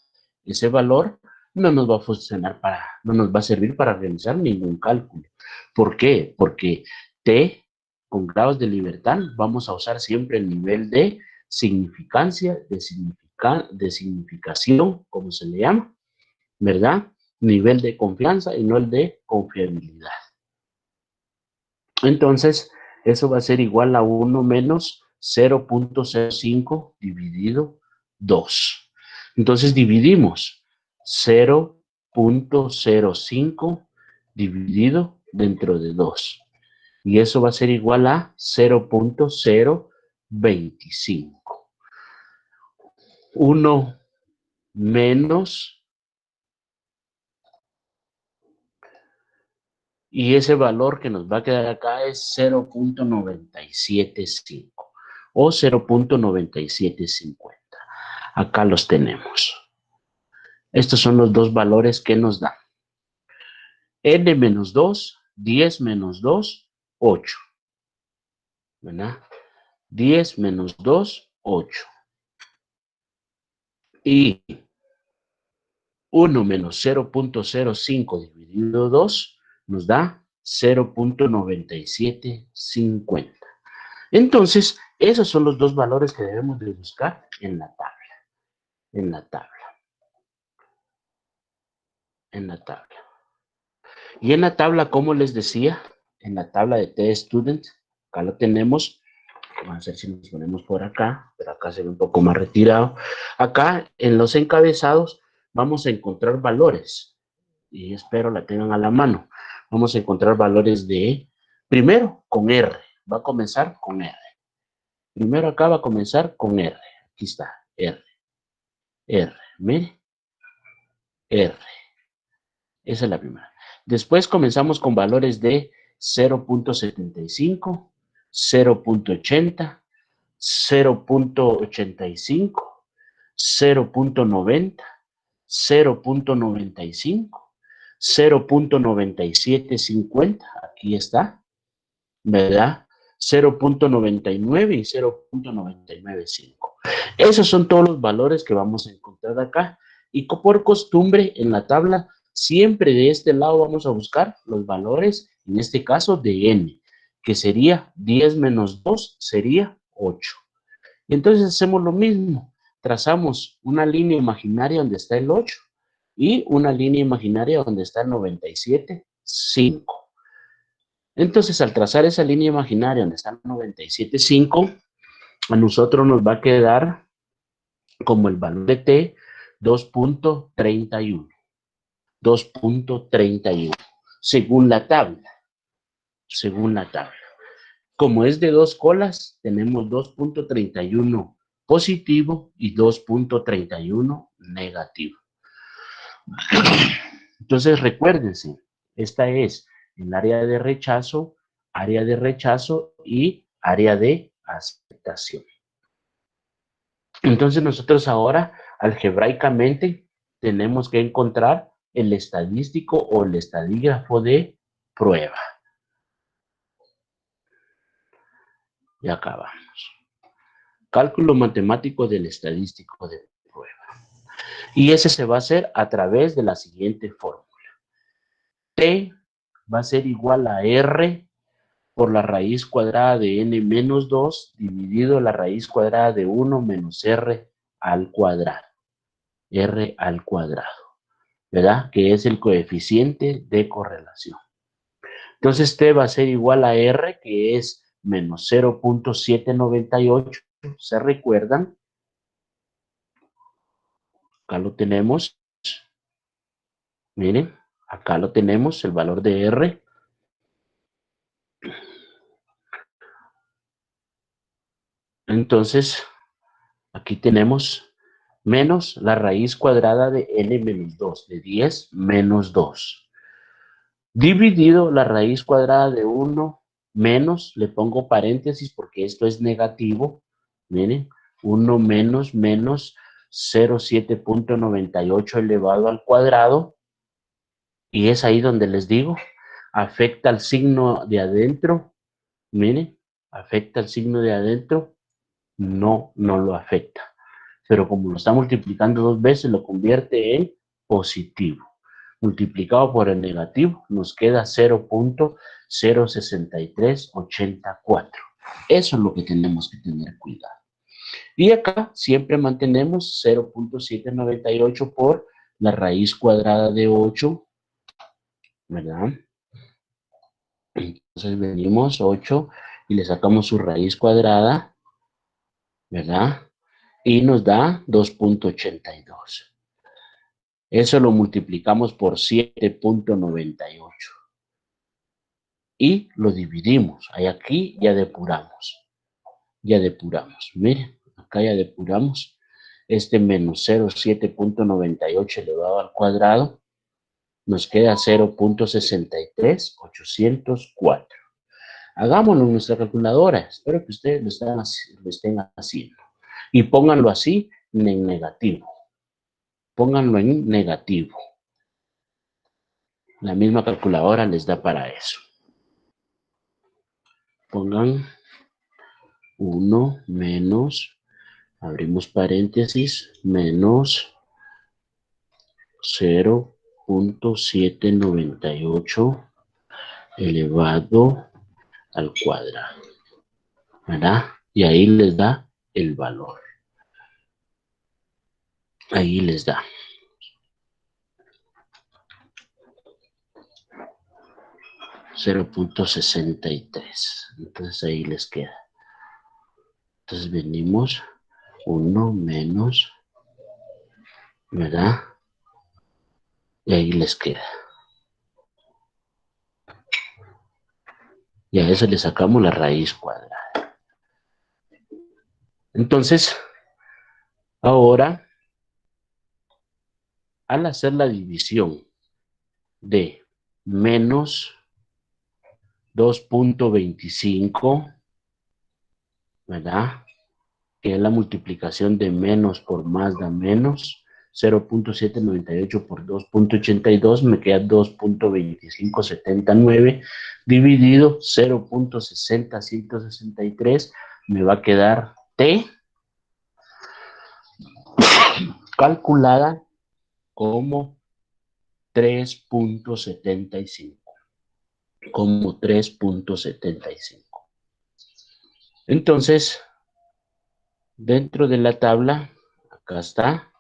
ese valor no nos va a funcionar no nos va a servir para realizar ningún cálculo. ¿Por qué? Porque T, con grados de libertad, vamos a usar siempre el nivel de significancia, de significación, como se le llama, ¿verdad? Nivel de confianza y no el de confiabilidad. Entonces, eso va a ser igual a 1 menos 0.05 dividido 2. Entonces, dividimos 0.05 dividido dentro de 2. Y eso va a ser igual a 0.025. 1 menos, y ese valor que nos va a quedar acá es 0.975 o 0.9750. Acá los tenemos. Estos son los dos valores que nos dan. N menos 2, 10 menos 2, 8. ¿Verdad? 10 menos 2, 8. Y 1 menos 0.05 dividido 2 nos da 0.9750. Entonces, esos son los dos valores que debemos de buscar en la tabla. En la tabla. En la tabla. Y en la tabla, como les decía, en la tabla de T-Student, acá lo tenemos. Vamos a ver si nos ponemos por acá, pero acá se ve un poco más retirado. Acá, en los encabezados, vamos a encontrar valores. Y espero la tengan a la mano. Vamos a encontrar valores de, primero, con R. Va a comenzar con R. Primero acá va a comenzar con R. Aquí está, R. R, mire, R. Esa es la primera. Después comenzamos con valores de 0.75, 0.80, 0.85, 0.90, 0.95, 0.9750, aquí está, ¿verdad? 0.99 y 0.995. Esos son todos los valores que vamos a encontrar acá. Y por costumbre, en la tabla, siempre de este lado vamos a buscar los valores, en este caso de n, que sería 10 menos 2, sería 8. Y entonces hacemos lo mismo. Trazamos una línea imaginaria donde está el 8 y una línea imaginaria donde está el 97,5. Entonces, al trazar esa línea imaginaria donde está el 97,5, a nosotros nos va a quedar como el valor de T 2.31. 2.31. Según la tabla. Según la tabla. Como es de dos colas, tenemos 2.31 positivo y 2.31 negativo. Entonces recuérdense, esta es el área de rechazo y área de aceptación. Entonces nosotros ahora algebraicamente tenemos que encontrar el estadístico o el estadígrafo de prueba. Y acá vamos. Cálculo matemático del estadístico de prueba. Y ese se va a hacer a través de la siguiente fórmula. T va a ser igual a R por la raíz cuadrada de n menos 2 dividido la raíz cuadrada de 1 menos R al cuadrado. R al cuadrado, ¿verdad? Que es el coeficiente de correlación. Entonces T va a ser igual a R, que es menos 0.798. ¿Se recuerdan? Acá lo tenemos. Miren, acá lo tenemos, el valor de R. Entonces, aquí tenemos menos la raíz cuadrada de n menos 2, de 10 menos 2. Dividido la raíz cuadrada de 1 menos, le pongo paréntesis porque esto es negativo. Miren, 1 menos 0.798 elevado al cuadrado. Y es ahí donde les digo, afecta al signo de adentro. Miren, afecta al signo de adentro. No lo afecta. Pero como lo está multiplicando dos veces, lo convierte en positivo. Multiplicado por el negativo, nos queda 0.06384. Eso es lo que tenemos que tener cuidado. Y acá siempre mantenemos 0.798 por la raíz cuadrada de 8, ¿verdad? Entonces venimos 8 y le sacamos su raíz cuadrada, ¿verdad? Y nos da 2.82. Eso lo multiplicamos por 7.98. Y lo dividimos. Aquí ya depuramos. Ya depuramos. Miren, acá ya depuramos. Este menos 0.798 elevado al cuadrado nos queda 0.63804. Hagámoslo en nuestra calculadora. Espero que ustedes lo estén haciendo. Y pónganlo así en negativo. Pónganlo en negativo. La misma calculadora les da para eso. Pongan 1 menos, abrimos paréntesis, menos 0.798 elevado al cuadrado, ¿verdad? Y ahí les da el valor. Ahí les da. .63. Entonces ahí les queda. Entonces venimos 1 menos, ¿verdad? Y ahí les queda. Y a eso le sacamos la raíz cuadrada. Entonces, ahora, al hacer la división de menos 2.25, ¿verdad? Que es la multiplicación de menos por más da menos. 0.798 por 2.82 me queda 2.2579 dividido 0.60163 me va a quedar T calculada como 3.75. Como 3.75. Entonces, dentro de la tabla, acá está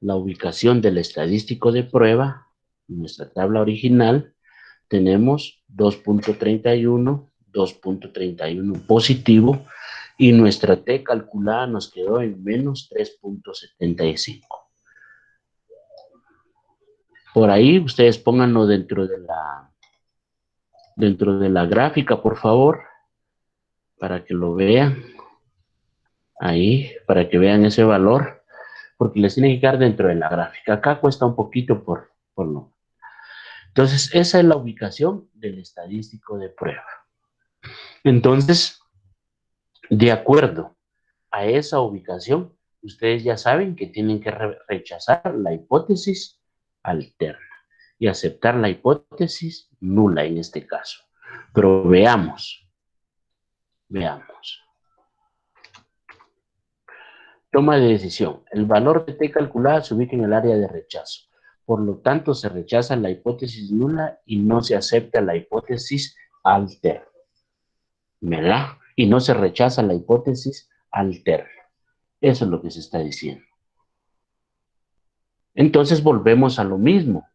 la ubicación del estadístico de prueba. En nuestra tabla original tenemos 2.31 positivo y nuestra T calculada nos quedó en menos 3.75. Por ahí ustedes pónganlo dentro de la gráfica, por favor, para que lo vean. Ahí, para que vean ese valor, porque les tiene que quedar dentro de la gráfica. Acá cuesta un poquito por no. Entonces, esa es la ubicación del estadístico de prueba. Entonces, de acuerdo a esa ubicación, ustedes ya saben que tienen que rechazar la hipótesis alterna y aceptar la hipótesis nula en este caso. Pero veamos. Toma de decisión. El valor de t calculada se ubica en el área de rechazo. Por lo tanto, se rechaza la hipótesis nula y no se acepta la hipótesis alterna. ¿Verdad? Y no se rechaza la hipótesis alterna. Eso es lo que se está diciendo. Entonces volvemos a lo mismo.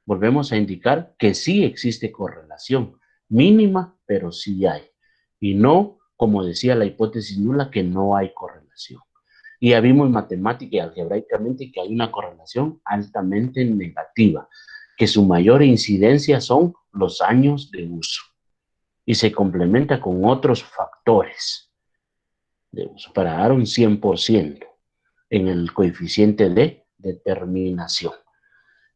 Volvemos a indicar que sí existe correlación. Mínima, pero sí hay. Y no, como decía la hipótesis nula, que no hay correlación. Y ya vimos matemática y algebraicamente que hay una correlación altamente negativa, que su mayor incidencia son los años de uso. Y se complementa con otros factores de uso para dar un 100% en el coeficiente de determinación.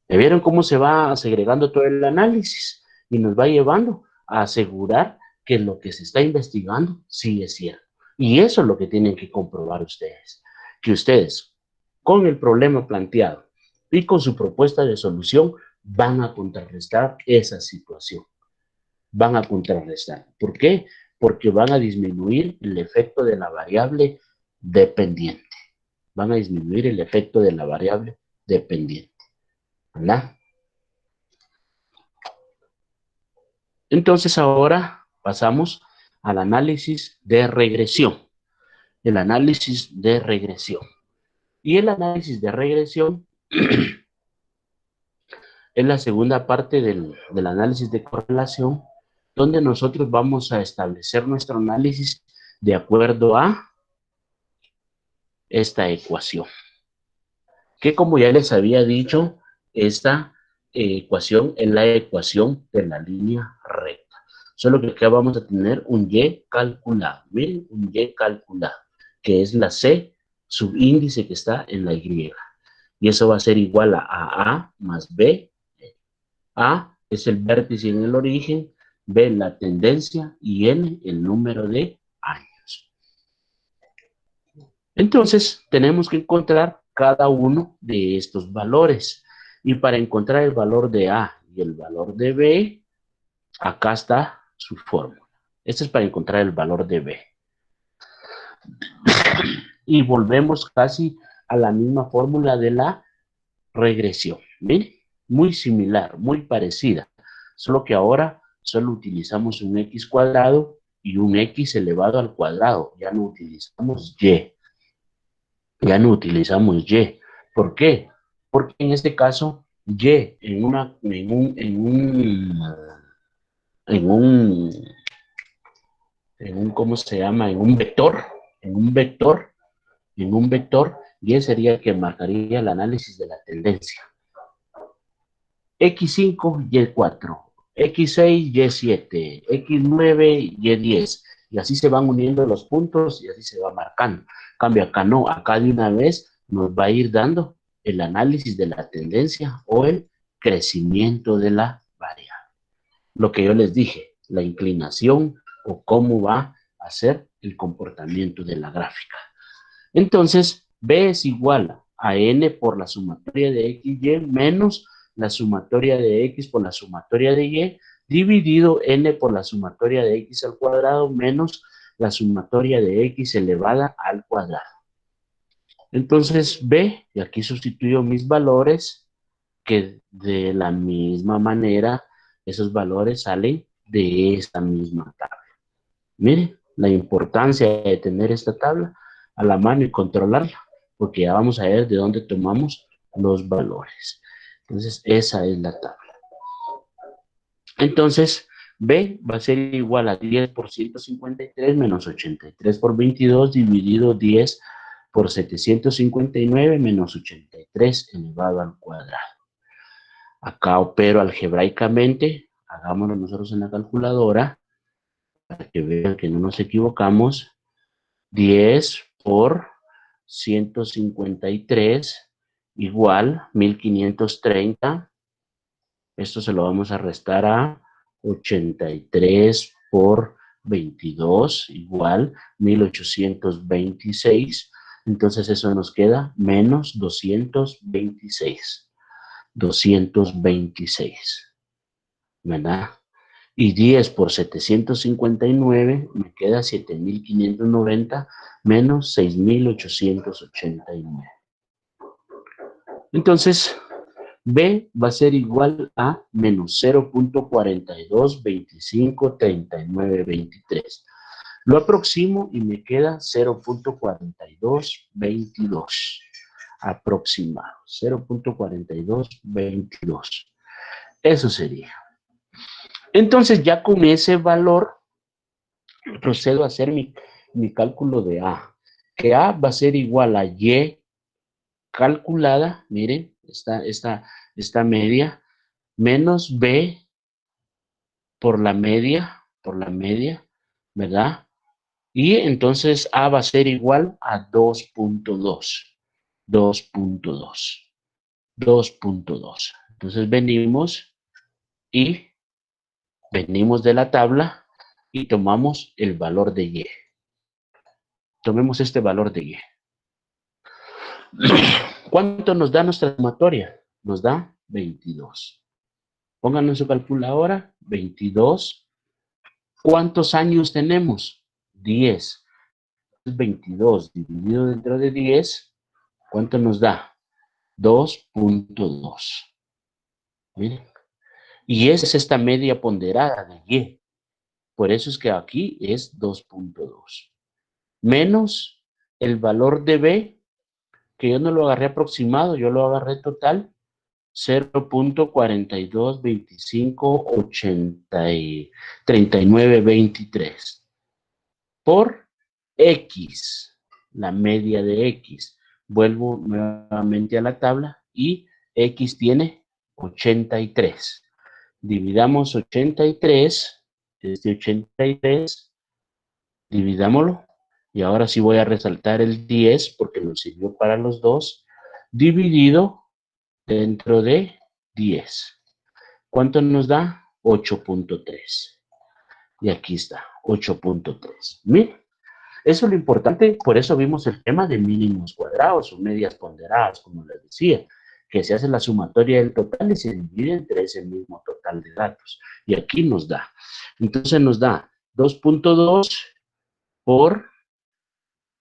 ¿Me vieron cómo se va segregando todo el análisis? Y nos va llevando a asegurar que lo que se está investigando sí es cierto. Y eso es lo que tienen que comprobar ustedes. Que ustedes, con el problema planteado y con su propuesta de solución, van a contrarrestar esa situación. Van a contrarrestar. ¿Por qué? Porque van a disminuir el efecto de la variable dependiente. Van a disminuir el efecto de la variable dependiente. ¿Verdad? Entonces ahora pasamos al análisis de regresión. El análisis de regresión. Y el análisis de regresión es la segunda parte del análisis de correlación, donde nosotros vamos a establecer nuestro análisis de acuerdo a esta ecuación. Que como ya les había dicho, esta ecuación es la ecuación de la línea recta. Solo que acá vamos a tener un y calculado. Miren, un y calculado, que es la c subíndice que está en la y. Y eso va a ser igual a más b. A es el vértice en el origen, b la tendencia y n el número de años. Entonces, tenemos que encontrar cada uno de estos valores. Y para encontrar el valor de A y el valor de B, acá está su fórmula. Este es para encontrar el valor de B. Y volvemos casi a la misma fórmula de la regresión. ¿Ven? Muy similar, muy parecida. Solo que ahora solo utilizamos un x cuadrado y un x elevado al cuadrado. Ya no utilizamos y. Ya no utilizamos y. ¿Por qué? Porque en este caso, y ¿cómo se llama? En un vector, y sería el que marcaría el análisis de la tendencia. X5, Y4, X6, Y7, X9, Y10. Y así se van uniendo los puntos y así se va marcando. Cambio acá no, acá de una vez nos va a ir dando el análisis de la tendencia o el crecimiento de la variable. Lo que yo les dije, la inclinación o cómo va a ser el comportamiento de la gráfica. Entonces, B es igual a N por la sumatoria de X, Y menos la sumatoria de X por la sumatoria de Y, dividido N por la sumatoria de X al cuadrado menos la sumatoria de X elevada al cuadrado. Entonces, B, y aquí sustituyo mis valores, que de la misma manera, esos valores salen de esta misma tabla. Miren la importancia de tener esta tabla a la mano y controlarla, porque ya vamos a ver de dónde tomamos los valores. Entonces, esa es la tabla. Entonces, B va a ser igual a 10 por 153 menos 83 por 22 dividido 10 por 759 menos 83 elevado al cuadrado. Acá opero algebraicamente, hagámoslo nosotros en la calculadora, para que vean que no nos equivocamos. 10 por 153 igual 1530. Esto se lo vamos a restar a 83 por 22 igual 1826. Entonces eso nos queda menos 226. 226, ¿verdad? Y 10 por 759 me queda 7590 menos 6889. Entonces, B va a ser igual a menos 0.42253923. Lo aproximo y me queda 0.4222. Aproximado. 0.4222. Eso sería. Entonces, ya con ese valor, procedo a hacer mi cálculo de A. Que A va a ser igual a Y calculada, miren, esta media, menos B por la media, ¿verdad? Y entonces A va a ser igual a 2.2. 2.2. 2.2. Entonces venimos de la tabla y tomamos el valor de Y. Tomemos este valor de Y. ¿Cuánto nos da nuestra sumatoria? Nos da 22. Pónganlo en su calculadora, 22. ¿Cuántos años tenemos? 10. 22 dividido dentro de 10, ¿cuánto nos da? 2.2. Miren. Y esa es esta media ponderada de Y. Por eso es que aquí es 2.2. Menos el valor de B, que yo no lo agarré aproximado, yo lo agarré total, 0.42253923 por X, la media de X. Vuelvo nuevamente a la tabla y X tiene 83. Dividamos 83, este 83, dividámoslo. Y ahora sí voy a resaltar el 10 porque nos sirvió para los dos. Dividido dentro de 10. ¿Cuánto nos da? 8.3. Y aquí está, 8.3. Miren. Eso es lo importante, por eso vimos el tema de mínimos cuadrados o medias ponderadas, como les decía, que se hace la sumatoria del total y se divide entre ese mismo total de datos. Y aquí nos da. Entonces nos da 2.2 por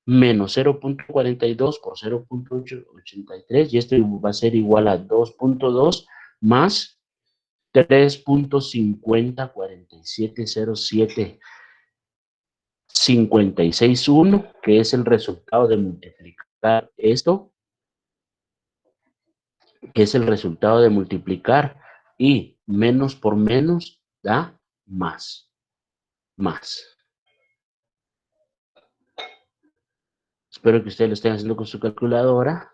menos 0.42 por 0.83 y esto va a ser igual a 2.2 más 3.504707 56.1, que es el resultado de multiplicar esto, que es el resultado de multiplicar y menos por menos da más, más. Espero que ustedes lo estén haciendo con su calculadora.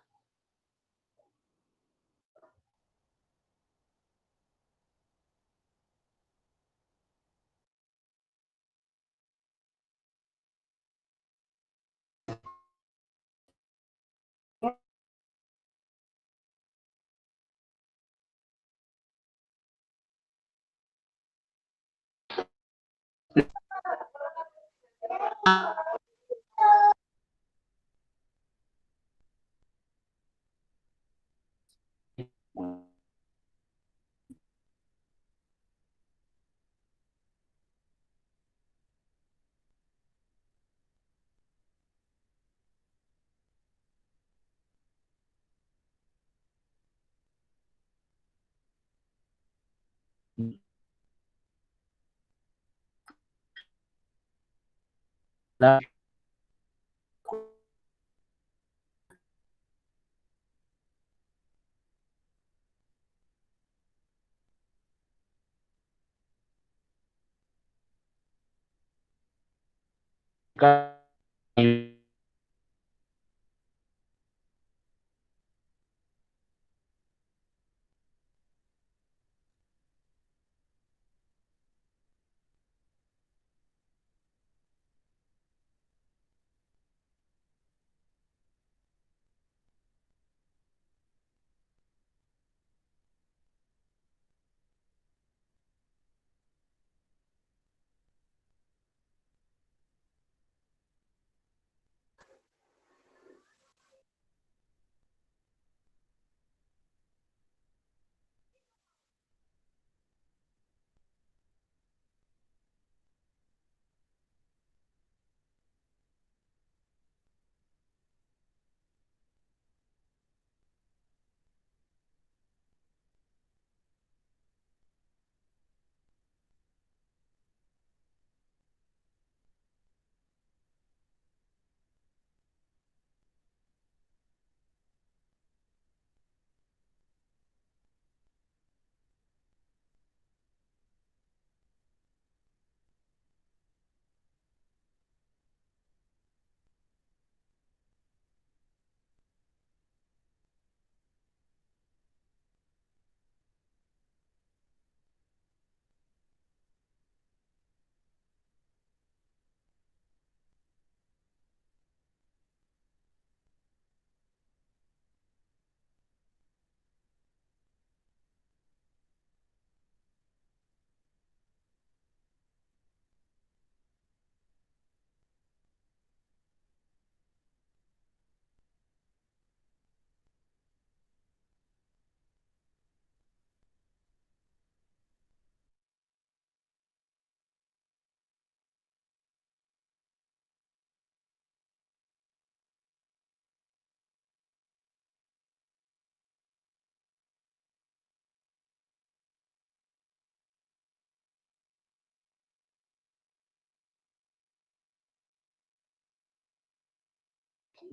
La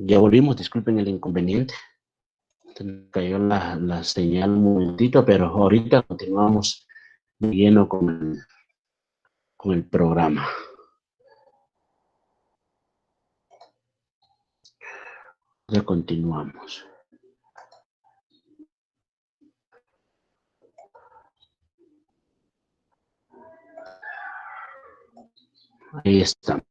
Ya volvimos, disculpen el inconveniente. Se me cayó la señal un momentito, pero ahorita continuamos de lleno con el programa. Ya continuamos. Ahí estamos.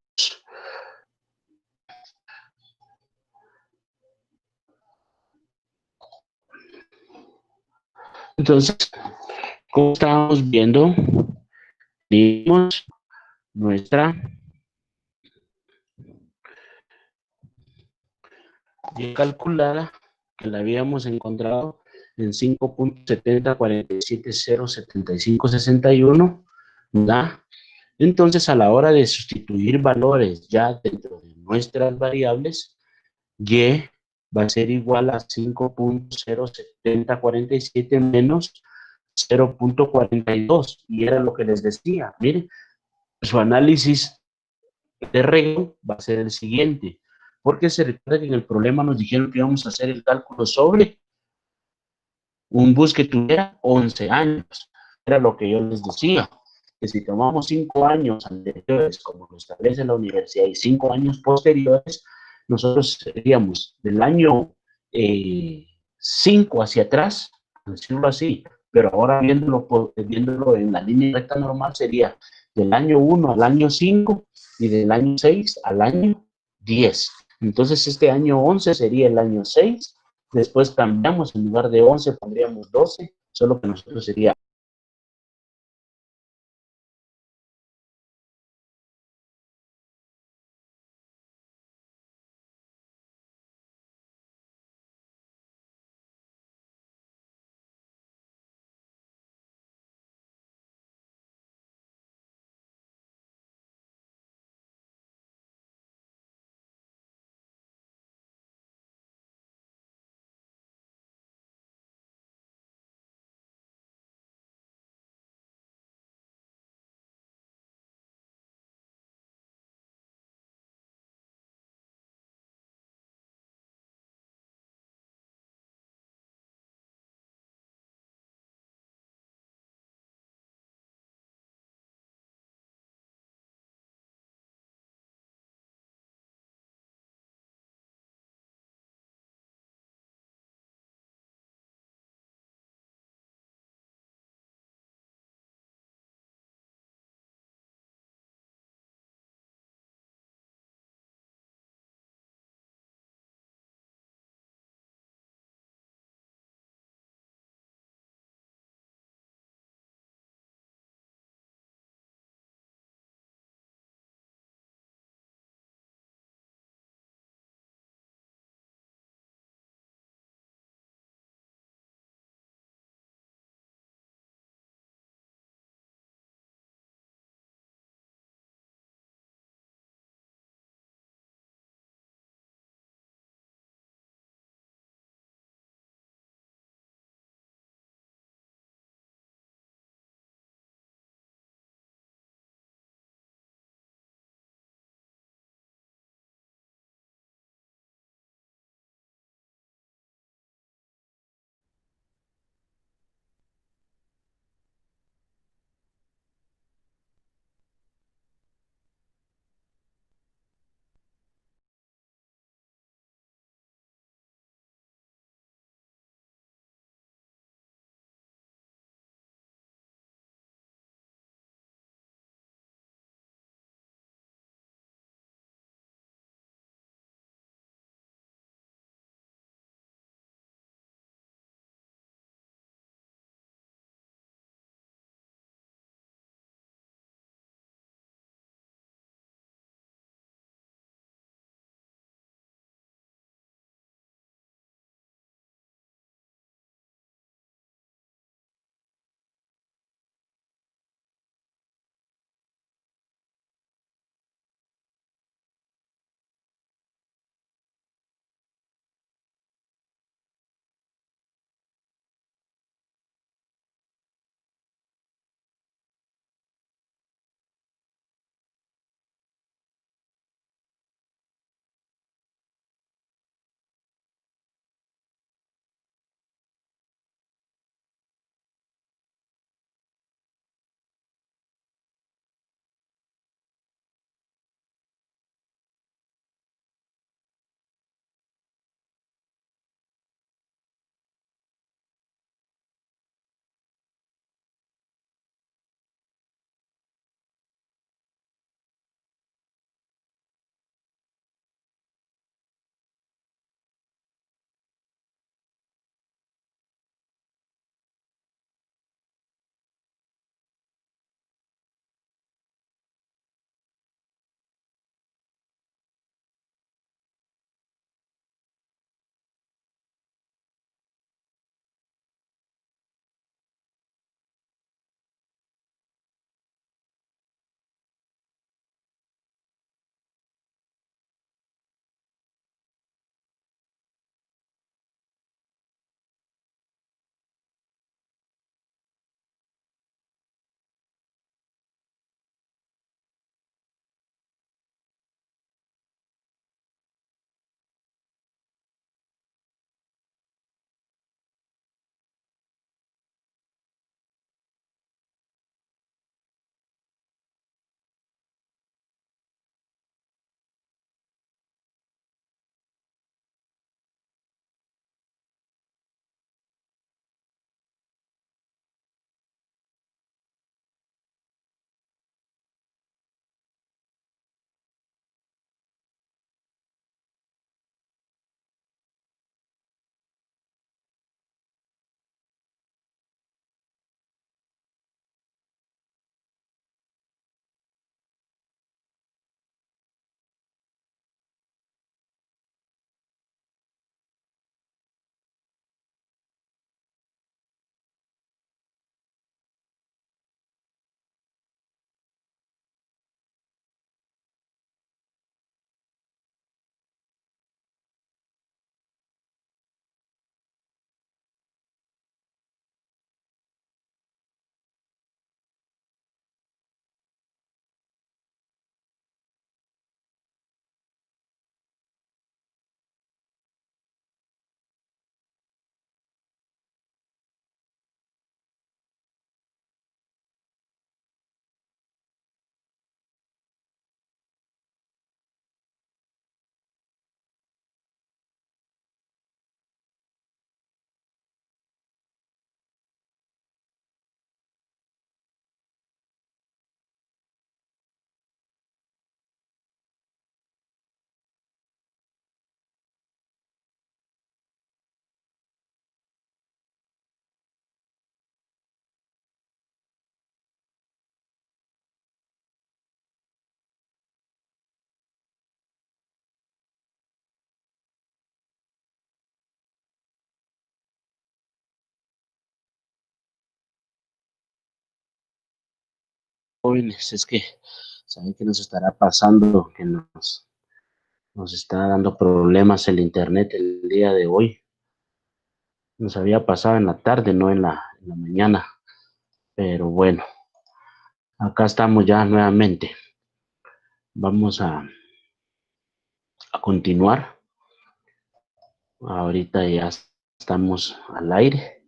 Entonces, como estábamos viendo, vimos nuestra calculada, que la habíamos encontrado en 5.7047.075.61, ¿verdad? Entonces, a la hora de sustituir valores ya dentro de nuestras variables, y va a ser igual a 5.07047 menos 0.42. Y era lo que les decía. Miren, su análisis de regla va a ser el siguiente. Porque se recuerda que en el problema nos dijeron que íbamos a hacer el cálculo sobre un bus que tuviera 11 años. Era lo que yo les decía, que si tomamos 5 años anteriores, como lo establece la universidad, y 5 años posteriores, nosotros seríamos del año 5 hacia atrás, decirlo así, pero ahora viéndolo en la línea recta normal sería del año 1 al año 5 y del año 6 al año 10. Entonces este año 11 sería el año 6. Después cambiamos, en lugar de 11 pondríamos 12, solo que nosotros sería jóvenes, es que saben que nos estará pasando, que nos está dando problemas el internet el día de hoy. Nos había pasado en la tarde, no en la mañana. Pero bueno, acá estamos ya nuevamente. Vamos a continuar. Ahorita ya estamos al aire.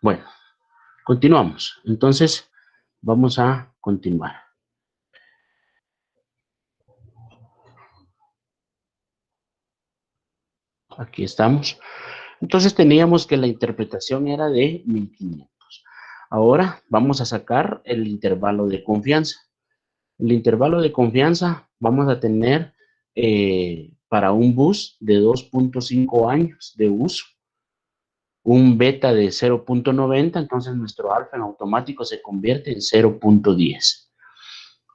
Bueno, continuamos. Entonces, vamos a continuar. Aquí estamos. Entonces teníamos que la interpretación era de 1500. Ahora vamos a sacar el intervalo de confianza. El intervalo de confianza vamos a tener para un bus de 2.5 años de uso, un beta de 0.90, entonces nuestro alfa en automático se convierte en 0.10.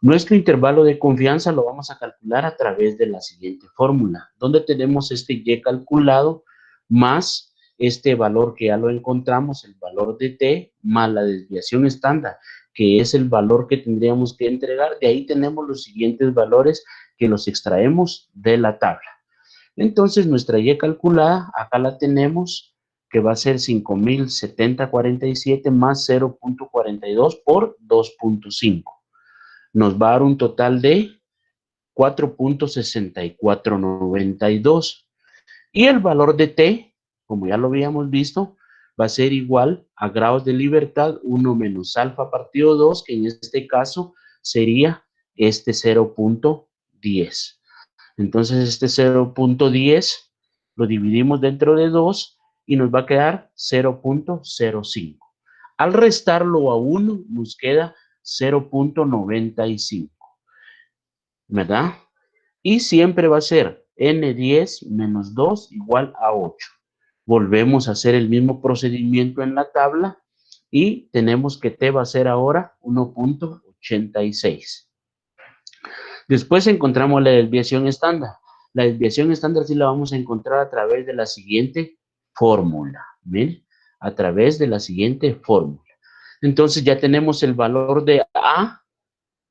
Nuestro intervalo de confianza lo vamos a calcular a través de la siguiente fórmula, donde tenemos este Y calculado más este valor que ya lo encontramos, el valor de T, más la desviación estándar, que es el valor que tendríamos que entregar. De ahí tenemos los siguientes valores que los extraemos de la tabla. Entonces, nuestra Y calculada, acá la tenemos, que va a ser 5.070.47 más 0.42 por 2.5. Nos va a dar un total de 4.6492. Y el valor de T, como ya lo habíamos visto, va a ser igual a grados de libertad 1 menos alfa partido 2, que en este caso sería este 0.10. Entonces este 0.10 lo dividimos dentro de 2 y nos va a quedar 0.05. Al restarlo a 1 nos queda 0.95, ¿verdad? Y siempre va a ser n10 menos 2 igual a 8. Volvemos a hacer el mismo procedimiento en la tabla y tenemos que t va a ser ahora 1.86. Después encontramos la desviación estándar. La desviación estándar sí la vamos a encontrar a través de la siguiente fórmula. ¿Ven? A través de la siguiente fórmula. Entonces ya tenemos el valor de A,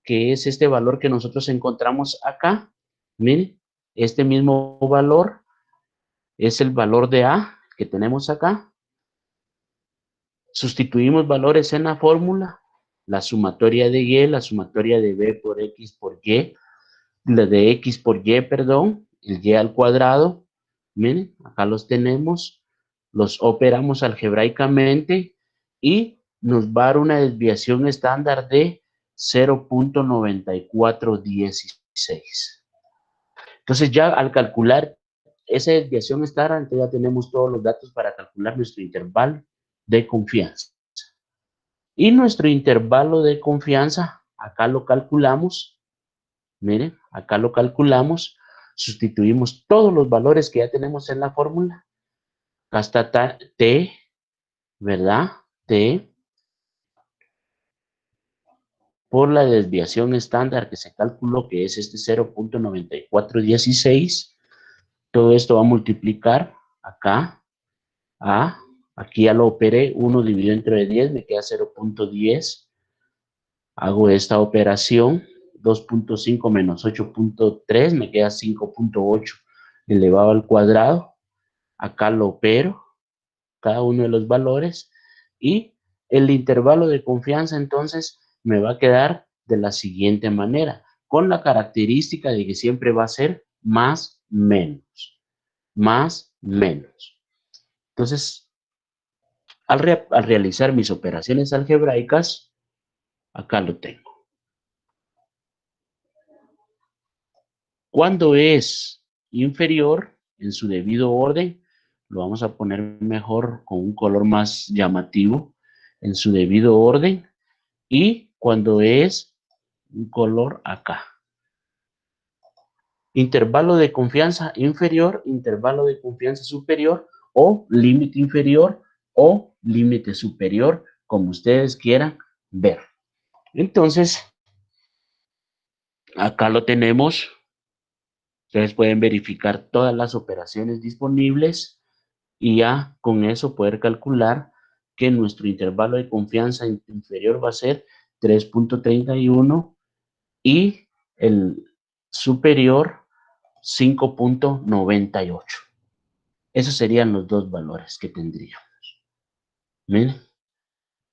que es este valor que nosotros encontramos acá. Miren, este mismo valor es el valor de A que tenemos acá. Sustituimos valores en la fórmula. La sumatoria de Y, la sumatoria de B por X por Y, la de X por Y, perdón, el Y al cuadrado. Miren, acá los tenemos. Los operamos algebraicamente y nos va a dar una desviación estándar de 0.9416. Entonces ya al calcular esa desviación estándar, entonces ya tenemos todos los datos para calcular nuestro intervalo de confianza. Y nuestro intervalo de confianza, acá lo calculamos. Miren, acá lo calculamos. Sustituimos todos los valores que ya tenemos en la fórmula. Acá está T, ¿verdad? T por la desviación estándar que se calculó, que es este 0.9416. Todo esto va a multiplicar acá a, aquí ya lo operé, 1 dividido entre 10, me queda 0.10. Hago esta operación, 2.5 menos 8.3, me queda 5.8 elevado al cuadrado. Acá lo opero, cada uno de los valores, y el intervalo de confianza entonces me va a quedar de la siguiente manera, con la característica de que siempre va a ser más, menos, más, menos. Entonces, al realizar mis operaciones algebraicas, acá lo tengo. Cuando es inferior en su debido orden, lo vamos a poner mejor con un color más llamativo, en su debido orden, y cuando es un color acá. Intervalo de confianza inferior, intervalo de confianza superior, o límite inferior o límite superior, como ustedes quieran ver. Entonces, acá lo tenemos. Ustedes pueden verificar todas las operaciones disponibles y ya con eso poder calcular que nuestro intervalo de confianza inferior va a ser 3.31 y el superior 5.98. Esos serían los dos valores que tendríamos. ¿Miren?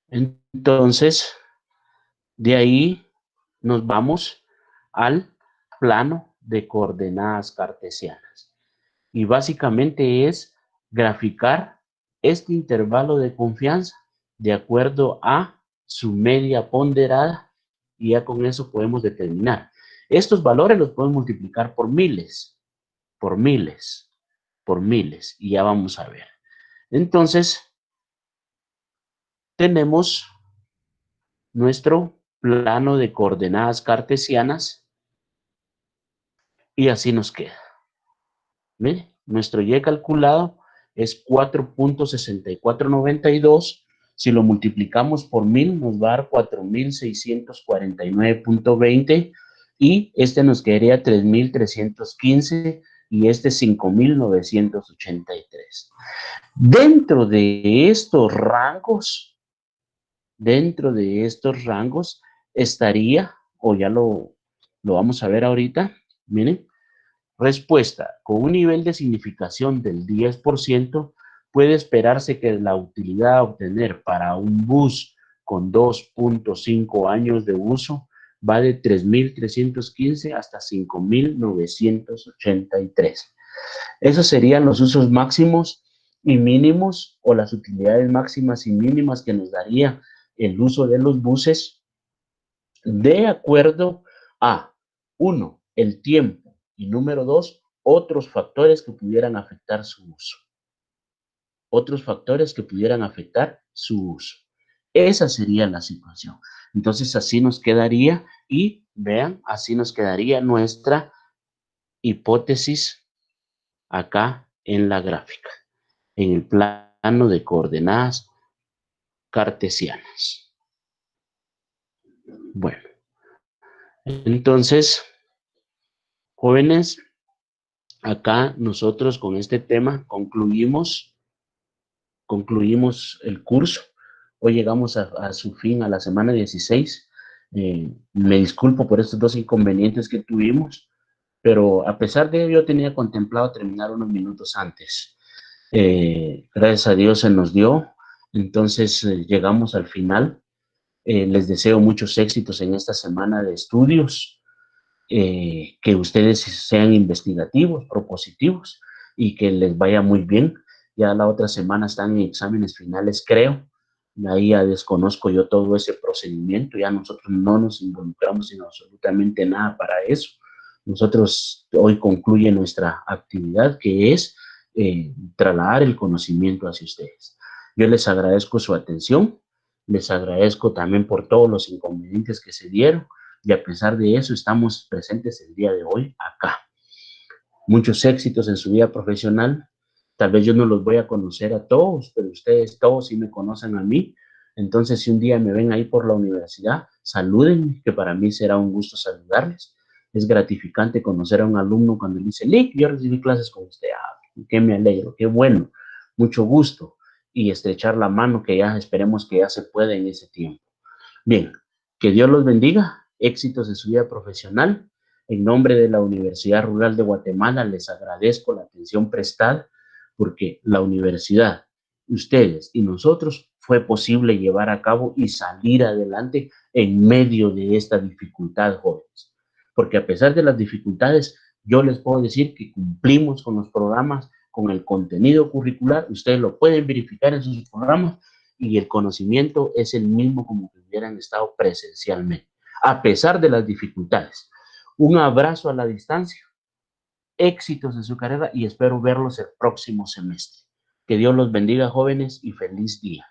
Entonces, de ahí nos vamos al plano de coordenadas cartesianas. Y básicamente es graficar este intervalo de confianza de acuerdo a su media ponderada, y ya con eso podemos determinar. Estos valores los podemos multiplicar por miles, por miles, por miles, y ya vamos a ver. Entonces, tenemos nuestro plano de coordenadas cartesianas y así nos queda. Mire, nuestro Y calculado es 4.6492. Si lo multiplicamos por 1000 nos va a dar 4649.20 y este nos quedaría 3315 y este 5983. Dentro de estos rangos estaría, o ya lo vamos a ver ahorita, miren, respuesta: con un nivel de significación del 10%, puede esperarse que la utilidad a obtener para un bus con 2.5 años de uso va de 3.315 hasta 5.983. Esos serían los usos máximos y mínimos, o las utilidades máximas y mínimas que nos daría el uso de los buses de acuerdo a, 1, el tiempo, y número 2, otros factores que pudieran afectar su uso. Otros factores que pudieran afectar su uso. Esa sería la situación. Entonces así nos quedaría, y vean, así nos quedaría nuestra hipótesis acá en la gráfica, en el plano de coordenadas cartesianas. Bueno, entonces, jóvenes, acá nosotros con este tema concluimos el curso. Hoy llegamos a su fin, a la semana 16. Me disculpo por estos dos inconvenientes que tuvimos, pero a pesar de ello yo tenía contemplado terminar unos minutos antes. Gracias a Dios se nos dio, entonces llegamos al final. Les deseo muchos éxitos en esta semana de estudios, que ustedes sean investigativos, propositivos, y que les vaya muy bien. Ya la otra semana están en exámenes finales, creo. Ahí ya desconozco yo todo ese procedimiento, ya nosotros no nos involucramos en absolutamente nada para eso. Nosotros hoy concluye nuestra actividad, que es trasladar el conocimiento hacia ustedes. Yo les agradezco su atención, les agradezco también por todos los inconvenientes que se dieron, y a pesar de eso estamos presentes el día de hoy acá. Muchos éxitos en su vida profesional. Tal vez yo no los voy a conocer a todos, pero ustedes todos sí me conocen a mí. Entonces, si un día me ven ahí por la universidad, salúdenme, que para mí será un gusto saludarles. Es gratificante conocer a un alumno cuando le dice: Lick, yo recibí clases con usted. Ah, qué me alegro, qué bueno, mucho gusto. Y estrechar la mano, que ya esperemos que ya se pueda en ese tiempo. Bien, que Dios los bendiga, éxitos en su vida profesional. En nombre de la Universidad Rural de Guatemala les agradezco la atención prestada, porque la universidad, ustedes y nosotros, fue posible llevar a cabo y salir adelante en medio de esta dificultad, jóvenes. Porque a pesar de las dificultades, yo les puedo decir que cumplimos con los programas, con el contenido curricular. Ustedes lo pueden verificar en sus programas, y el conocimiento es el mismo como que hubieran estado presencialmente, a pesar de las dificultades. Un abrazo a la distancia, éxitos en su carrera, y espero verlos el próximo semestre. Que Dios los bendiga, jóvenes, y feliz día.